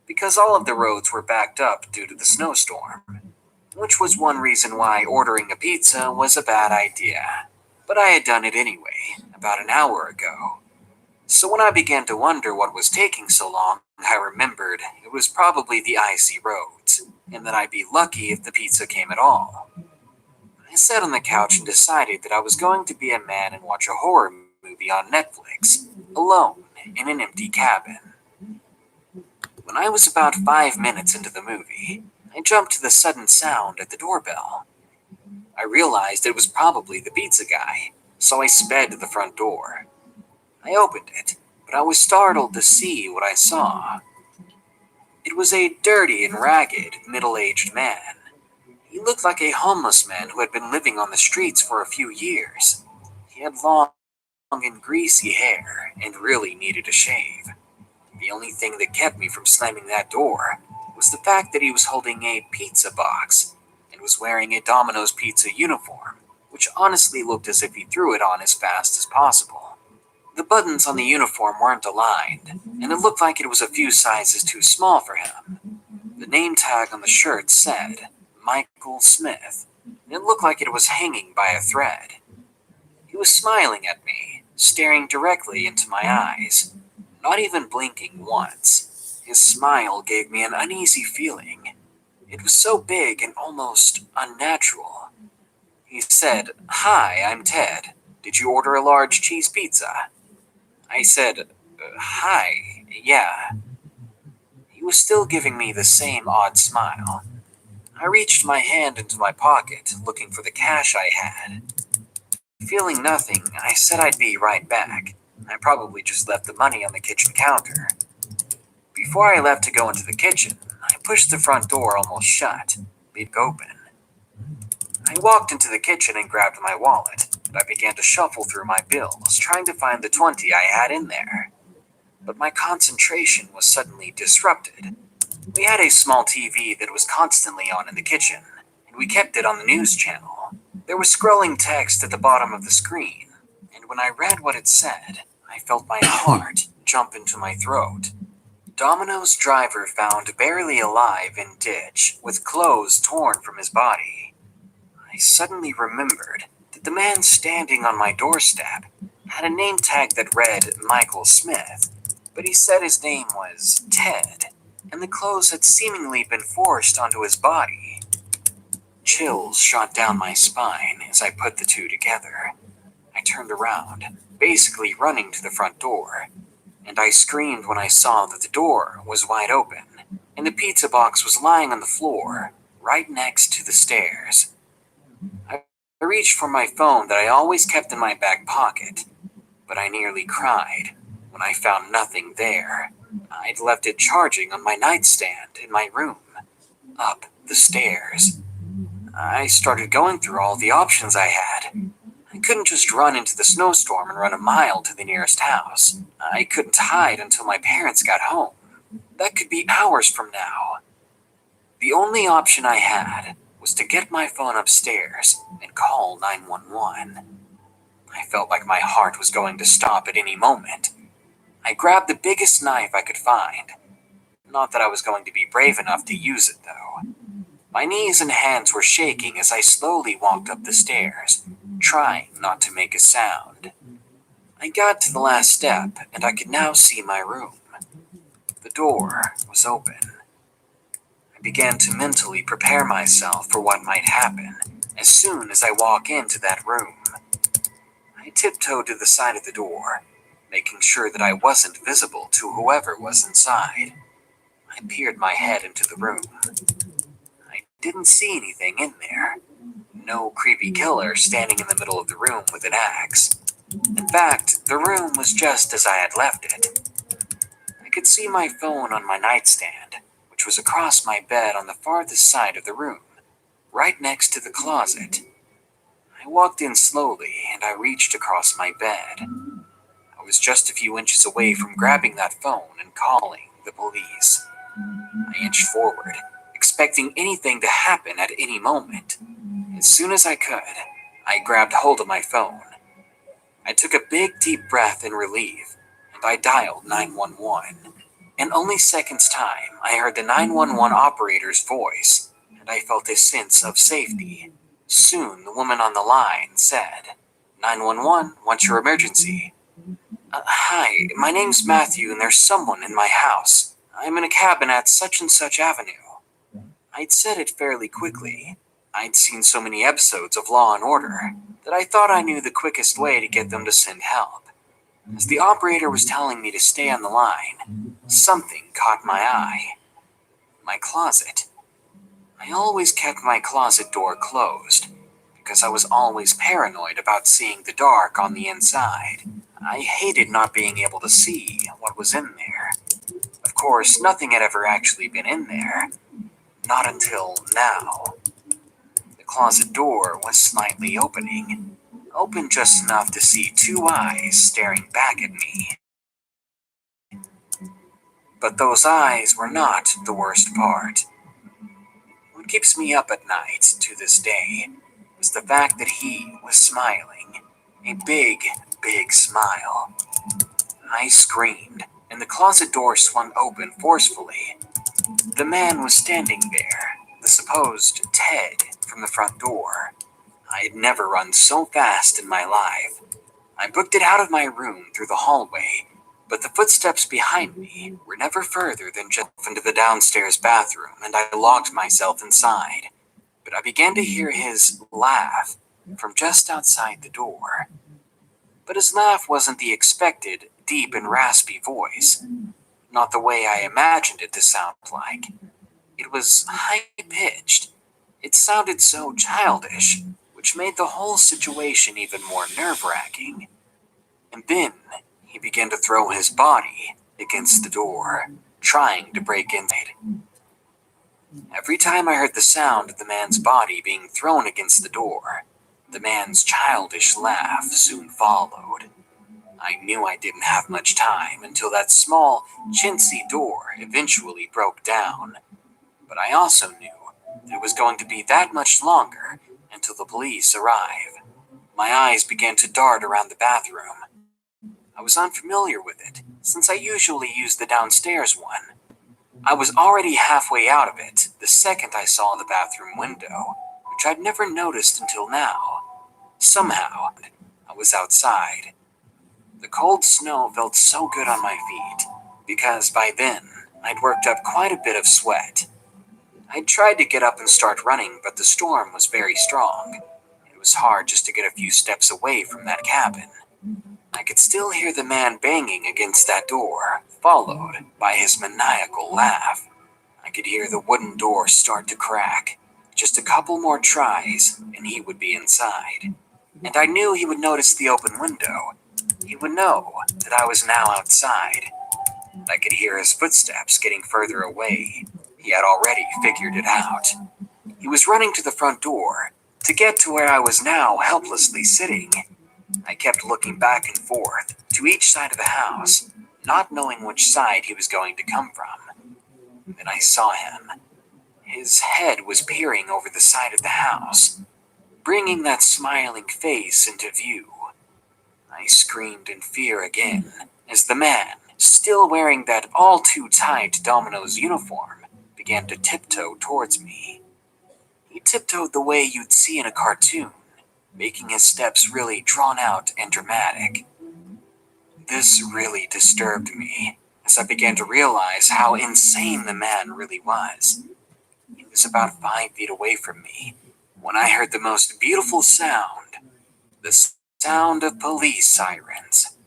because all of the roads were backed up due to the snowstorm, which was one reason why ordering a pizza was a bad idea. But I had done it anyway, about an hour ago. So when I began to wonder what was taking so long, I remembered it was probably the icy roads, and that I'd be lucky if the pizza came at all. I sat on the couch and decided that I was going to be a man and watch a horror movie on Netflix, alone in an empty cabin. When I was about 5 minutes into the movie, I jumped to the sudden sound at the doorbell. I realized it was probably the pizza guy, so I sped to the front door. I opened it, but I was startled to see what I saw. It was a dirty and ragged, middle-aged man. He looked like a homeless man who had been living on the streets for a few years. He had long and greasy hair and really needed a shave. The only thing that kept me from slamming that door was the fact that he was holding a pizza box and was wearing a Domino's Pizza uniform, which honestly looked as if he threw it on as fast as possible. The buttons on the uniform weren't aligned, and it looked like it was a few sizes too small for him. The name tag on the shirt said, Michael Smith, and it looked like it was hanging by a thread. He was smiling at me, staring directly into my eyes, not even blinking once. His smile gave me an uneasy feeling. It was so big and almost unnatural. He said, "Hi, I'm Ted. Did you order a large cheese pizza?" I said, "Hi, yeah." He was still giving me the same odd smile. I reached my hand into my pocket, looking for the cash I had. Feeling nothing, I said I'd be right back. I probably just left the money on the kitchen counter. Before I left to go into the kitchen, I pushed the front door almost shut, leaving it open. I walked into the kitchen and grabbed my wallet, and I began to shuffle through my bills, trying to find the 20 I had in there. But my concentration was suddenly disrupted. We had a small TV that was constantly on in the kitchen, and we kept it on the news channel. There was scrolling text at the bottom of the screen, and when I read what it said, I felt my heart jump into my throat. Domino's driver found barely alive in ditch, with clothes torn from his body. I suddenly remembered that the man standing on my doorstep had a name tag that read Michael Smith, but he said his name was Ted, and the clothes had seemingly been forced onto his body. Chills shot down my spine as I put the two together. I turned around, basically running to the front door, and I screamed when I saw that the door was wide open, and the pizza box was lying on the floor, right next to the stairs. I reached for my phone that I always kept in my back pocket, but I nearly cried when I found nothing there. I'd left it charging on my nightstand in my room, up the stairs. I started going through all the options I had. I couldn't just run into the snowstorm and run a mile to the nearest house. I couldn't hide until my parents got home. That could be hours from now. The only option I had was to get my phone upstairs and call 911. I felt like my heart was going to stop at any moment. I grabbed the biggest knife I could find. Not that I was going to be brave enough to use it, though. My knees and hands were shaking as I slowly walked up the stairs, trying not to make a sound. I got to the last step, and I could now see my room. The door was open. I began to mentally prepare myself for what might happen as soon as I walk into that room. I tiptoed to the side of the door, making sure that I wasn't visible to whoever was inside. I peered my head into the room. I didn't see anything in there. No creepy killer standing in the middle of the room with an axe. In fact, the room was just as I had left it. I could see my phone on my nightstand, which was across my bed on the farthest side of the room, right next to the closet. I walked in slowly and I reached across my bed. I was just a few inches away from grabbing that phone and calling the police. I inched forward, expecting anything to happen at any moment. As soon as I could, I grabbed hold of my phone. I took a big deep breath in relief, and I dialed 911. In only seconds' time, I heard the 911 operator's voice, and I felt a sense of safety. Soon, the woman on the line said, "911, what's your emergency?" Hi, my name's Matthew, and there's someone in my house. I'm in a cabin at such and such avenue." I'd said it fairly quickly. I'd seen so many episodes of Law and Order that I thought I knew the quickest way to get them to send help. As the operator was telling me to stay on the line, something caught my eye. My closet. I always kept my closet door closed because I was always paranoid about seeing the dark on the inside. I hated not being able to see what was in there. Of course, nothing had ever actually been in there. Not until now. The closet door was slightly opening, open just enough to see two eyes staring back at me. But those eyes were not the worst part. What keeps me up at night to this day was the fact that he was smiling. A big, big smile. I screamed, and the closet door swung open forcefully. The man was standing there, the supposed Ted from the front door. I had never run so fast in my life. I booked it out of my room through the hallway, But the footsteps behind me were never further than just into the downstairs bathroom, and I locked myself inside. But I began to hear his laugh from just outside the door. But his laugh wasn't the expected, deep and raspy voice. Not the way I imagined it to sound like. It was high-pitched. It sounded so childish, which made the whole situation even more nerve-wracking. And then he began to throw his body against the door, trying to break inside. Every time I heard the sound of the man's body being thrown against the door, the man's childish laugh soon followed. I knew I didn't have much time until that small, chintzy door eventually broke down. But I also knew that it was going to be that much longer until the police arrive. My eyes began to dart around the bathroom. I was unfamiliar with it, since I usually use the downstairs one. I was already halfway out of it the second I saw the bathroom window, which I'd never noticed until now. Somehow, I was outside. The cold snow felt so good on my feet, because by then, I'd worked up quite a bit of sweat. I'd tried to get up and start running, but the storm was very strong. It was hard just to get a few steps away from that cabin. I could still hear the man banging against that door, followed by his maniacal laugh. I could hear the wooden door start to crack. Just a couple more tries, and he would be inside. And I knew he would notice the open window. He would know that I was now outside. I could hear his footsteps getting further away. He had already figured it out. He was running to the front door to get to where I was now helplessly sitting. I kept looking back and forth to each side of the house, not knowing which side he was going to come from. Then I saw him. His head was peering over the side of the house, bringing that smiling face into view. I screamed in fear again as the man, still wearing that all-too-tight Domino's uniform, began to tiptoe towards me. He tiptoed the way you'd see in a cartoon, making his steps really drawn out and dramatic. This really disturbed me, as I began to realize how insane the man really was. He was about 5 feet away from me when I heard the most beautiful sound, the sound of police sirens.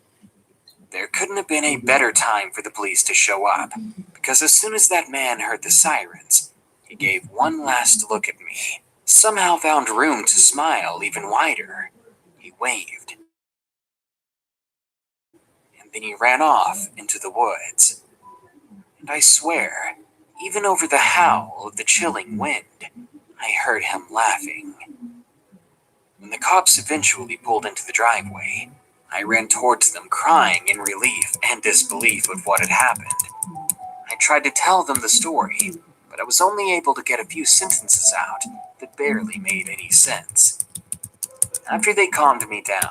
There couldn't have been a better time for the police to show up, because as soon as that man heard the sirens, he gave one last look at me, somehow found room to smile even wider. He waved. And then he ran off into the woods. And I swear, even over the howl of the chilling wind, I heard him laughing. When the cops eventually pulled into the driveway, I ran towards them crying in relief and disbelief of what had happened. I tried to tell them the story, but I was only able to get a few sentences out that barely made any sense. After they calmed me down,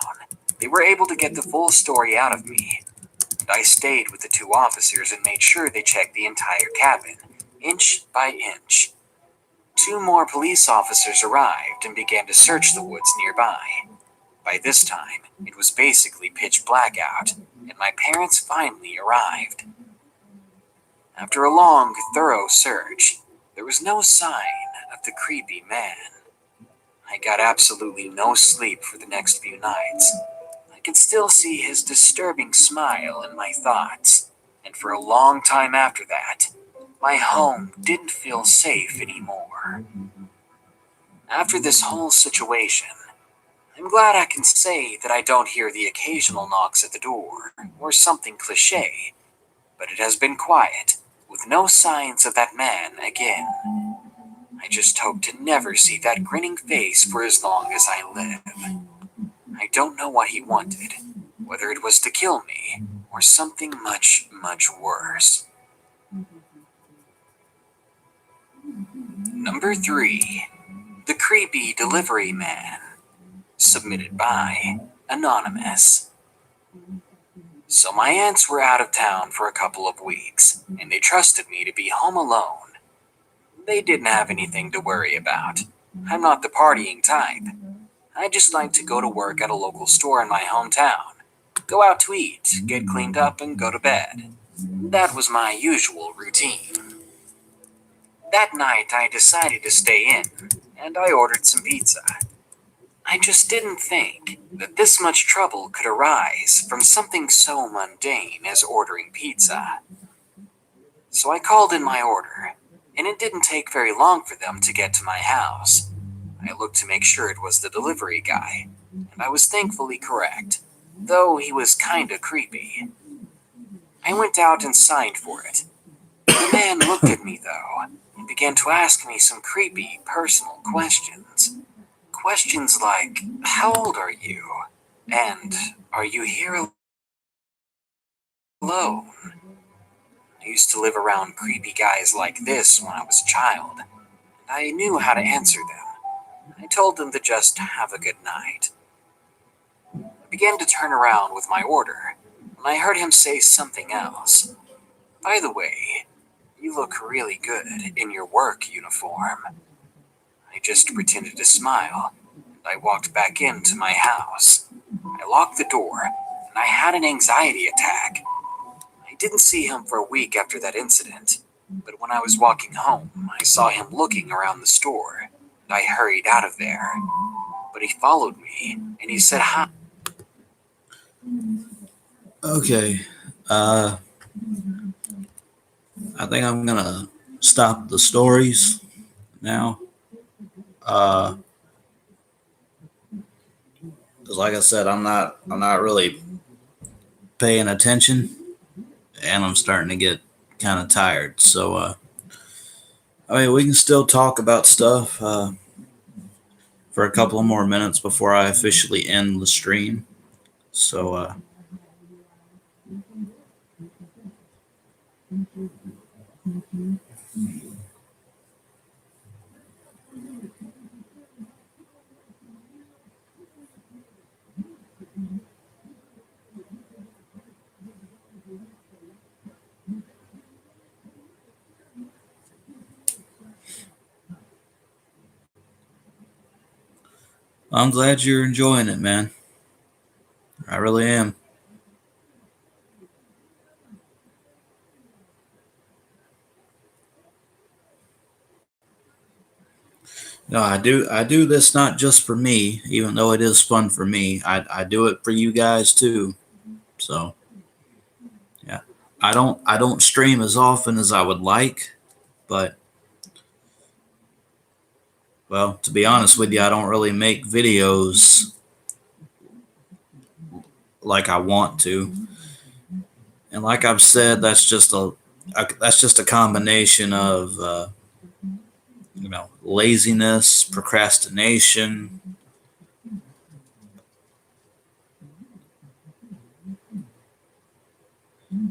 they were able to get the full story out of me, and I stayed with the two officers and made sure they checked the entire cabin, inch by inch. 2 more police officers arrived and began to search the woods nearby. By this time, it was basically pitch black out, and my parents finally arrived. After a long, thorough search, there was no sign of the creepy man. I got absolutely no sleep for the next few nights. I could still see his disturbing smile in my thoughts, and for a long time after that, my home didn't feel safe anymore. After this whole situation, I'm glad I can say that I don't hear the occasional knocks at the door or something cliché, but it has been quiet, with no signs of that man again. I just hope to never see that grinning face for as long as I live. I don't know what he wanted, whether it was to kill me or something much, much worse. Number 3. The Creepy Delivery Man. Submitted by Anonymous. So my aunts were out of town for a couple of weeks, and they trusted me to be home alone. They didn't have anything to worry about. I'm not the partying type. I just like to go to work at a local store in my hometown, go out to eat, get cleaned up, and go to bed. That was my usual routine. That night, I decided to stay in, and I ordered some pizza. I just didn't think that this much trouble could arise from something so mundane as ordering pizza. So I called in my order, and it didn't take very long for them to get to my house. I looked to make sure it was the delivery guy, and I was thankfully correct, though he was kinda creepy. I went out and signed for it. The man looked at me, though, and began to ask me some creepy, personal questions. Questions like, how old are you? And are you here alone? I used to live around creepy guys like this when I was a child, and I knew how to answer them. I told them to just have a good night. I began to turn around with my order, and I heard him say something else. By the way, you look really good in your work uniform. I just pretended to smile, and I walked back into my house. I locked the door, and I had an anxiety attack. I didn't see him for a week after that incident, but when I was walking home, I saw him looking around the store, and I hurried out of there. But he followed me, and he said hi. Okay. I think I'm gonna stop the stories now. Because like I said, I'm not really paying attention, and I'm starting to get kind of tired. So I mean, we can still talk about stuff for a couple of more minutes before I officially end the stream. So I'm glad you're enjoying it, man. I really am. No, I do this not just for me, even though it is fun for me. I do it for you guys too. So yeah. I don't stream as often as I would like, but well, to be honest with you, I don't really make videos like I want to. And like I've said, that's just a combination of laziness, procrastination.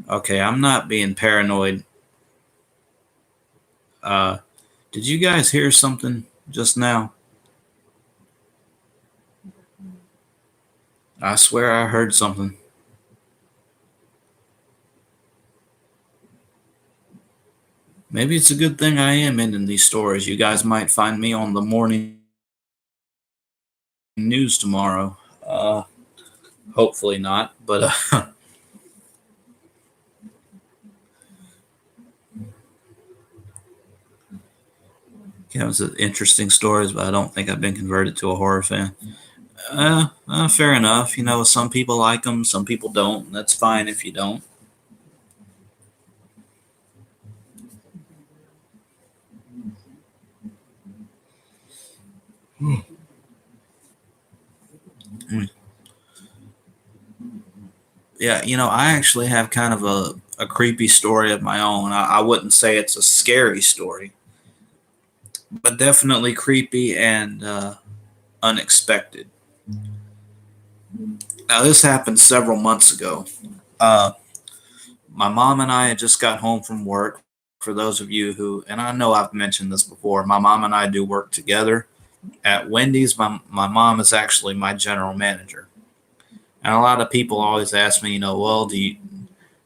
Okay, I'm not being paranoid. Did you guys hear something just now? I swear I heard something. Maybe it's a good thing I am ending these stories. You guys might find me on the morning news tomorrow. Hopefully not, but yeah, it was interesting stories, but I don't think I've been converted to a horror fan. Fair enough. Some people like them, some people don't. That's fine if you don't. Yeah, I actually have kind of a creepy story of my own. I wouldn't say it's a scary story, but definitely creepy and unexpected. Now, this happened several months ago. Uh, my mom and I had just got home from work. For those of you who, and I know I've mentioned this before, my mom and I do work together at Wendy's. My mom is actually my general manager. And a lot of people always ask me, well,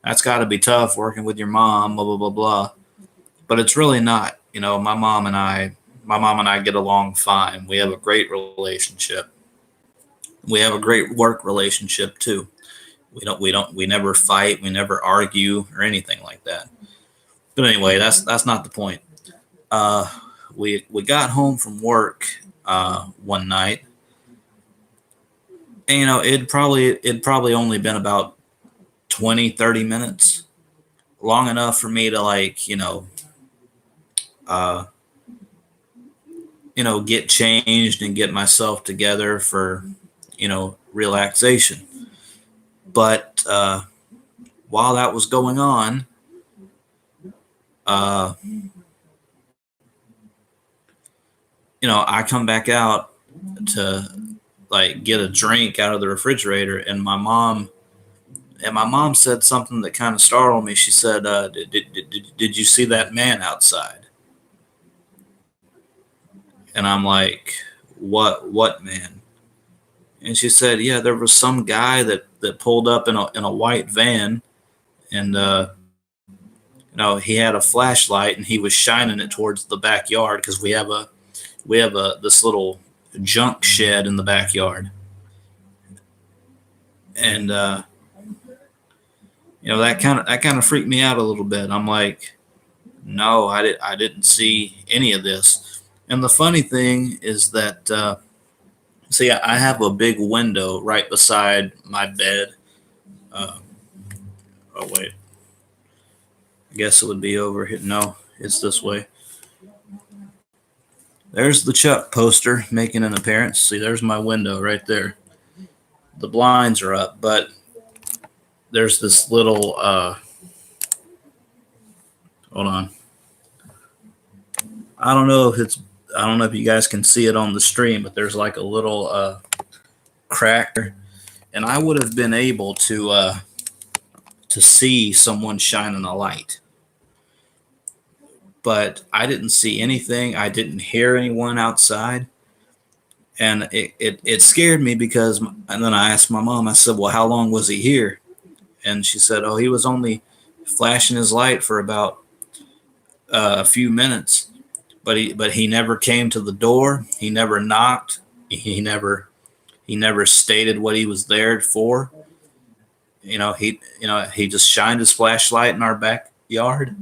that's got to be tough working with your mom, blah, blah, blah, blah. But it's really not. My mom and I get along fine. We have a great relationship. We have a great work relationship too. We never fight, we never argue or anything like that. But anyway, that's not the point. Uh, we got home from work one night, and it'd probably only been about 20-30 minutes, long enough for me to uh, get changed and get myself together for relaxation. But while that was going on, uh, I come back out to get a drink out of the refrigerator, and my mom said something that kind of startled me. She said, did you see that man outside? And I'm like, what man? And she said, yeah, there was some guy that pulled up in a white van, and he had a flashlight and he was shining it towards the backyard, because we have this little junk shed in the backyard. And that kind of freaked me out a little bit. I'm like, no, I didn't see any of this. And the funny thing is that see, I have a big window right beside my bed. Uh, oh wait, I guess it would be over here. No, it's this way. There's the Chuck poster making an appearance. See, there's my window right there. The blinds are up, but there's this little hold on. I don't know if you guys can see it on the stream, but there's like a little crack, and I would have been able to see someone shining a light, but I didn't see anything. I didn't hear anyone outside, and it scared me, and then I asked my mom. I said, well, how long was he here? And she said, oh, he was only flashing his light for about a few minutes, but he never came to the door. He never knocked. He never stated what he was there for. He just shined his flashlight in our backyard,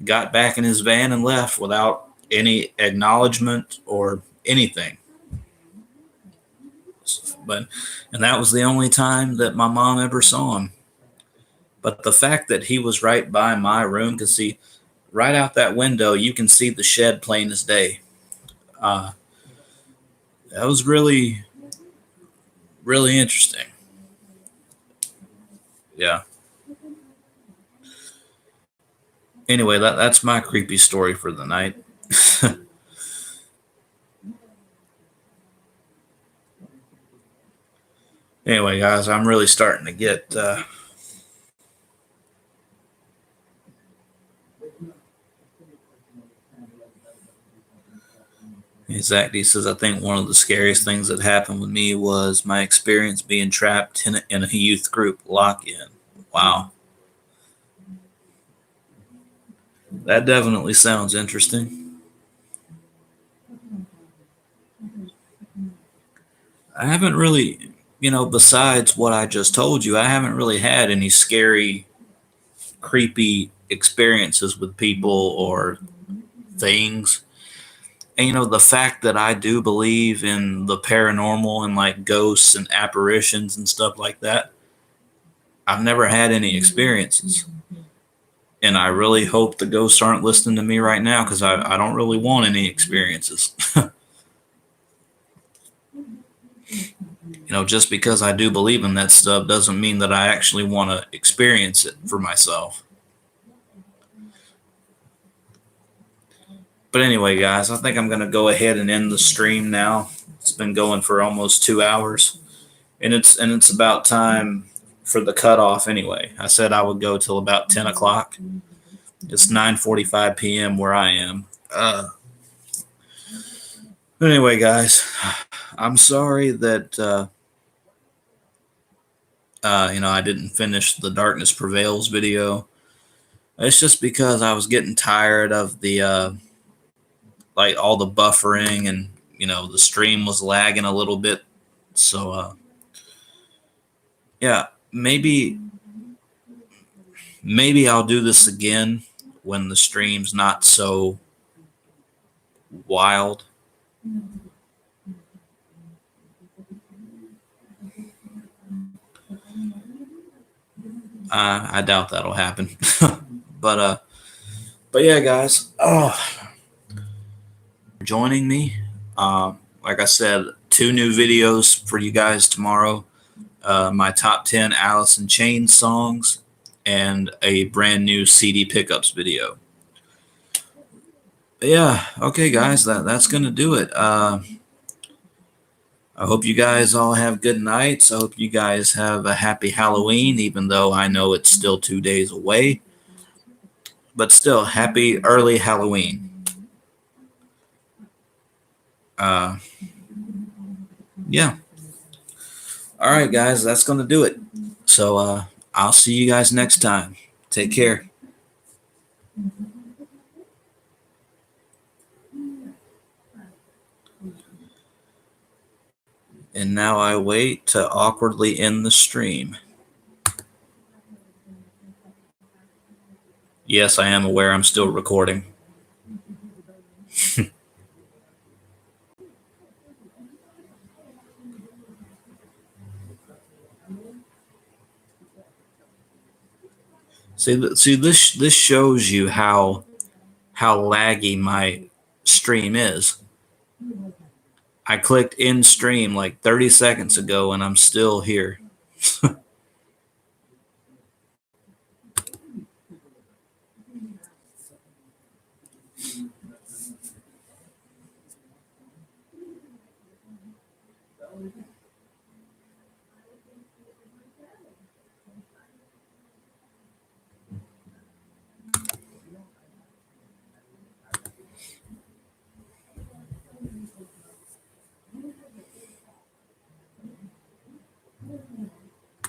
got back in his van, and left without any acknowledgement or anything. And that was the only time that my mom ever saw him. But the fact that he was right by my room, because see, right out that window, you can see the shed plain as day. That was really, really interesting. Yeah. Anyway, that's my creepy story for the night. Anyway, guys, I'm really starting to get Exactly. He says, I think one of the scariest things that happened with me was my experience being trapped in a youth group lock-in. Wow. That definitely sounds interesting. I haven't really, besides what I just told you, I haven't really had any scary, creepy experiences with people or things. And the fact that I do believe in the paranormal and like ghosts and apparitions and stuff like that, I've never had any experiences. And I really hope the ghosts aren't listening to me right now, because I don't really want any experiences. Just because I do believe in that stuff doesn't mean that I actually want to experience it for myself. But anyway, guys, I think I'm going to go ahead and end the stream now. It's been going for almost 2 hours, and it's about time for the cutoff anyway. I said I would go till about 10 o'clock. It's 9:45 p.m. where I am. But anyway, guys, I'm sorry that I didn't finish the Darkness Prevails video. It's just because I was getting tired of the all the buffering, and the stream was lagging a little bit. So yeah, maybe I'll do this again when the stream's not so wild. I doubt that'll happen. but yeah, guys. Oh, joining me. Like I said, 2 new videos for you guys tomorrow. My top 10 Alice in Chains songs and a brand new CD pickups video. But yeah, okay, guys, that's gonna do it. I hope you guys all have good nights. I hope you guys have a happy Halloween, even though I know it's still 2 days away. But still, happy early Halloween. Yeah. All right, guys, that's going to do it. So I'll see you guys next time. Take care. And now I wait to awkwardly end the stream. Yes, I am aware I'm still recording. See, this shows you how laggy my stream is. I clicked end stream like 30 seconds ago and I'm still here.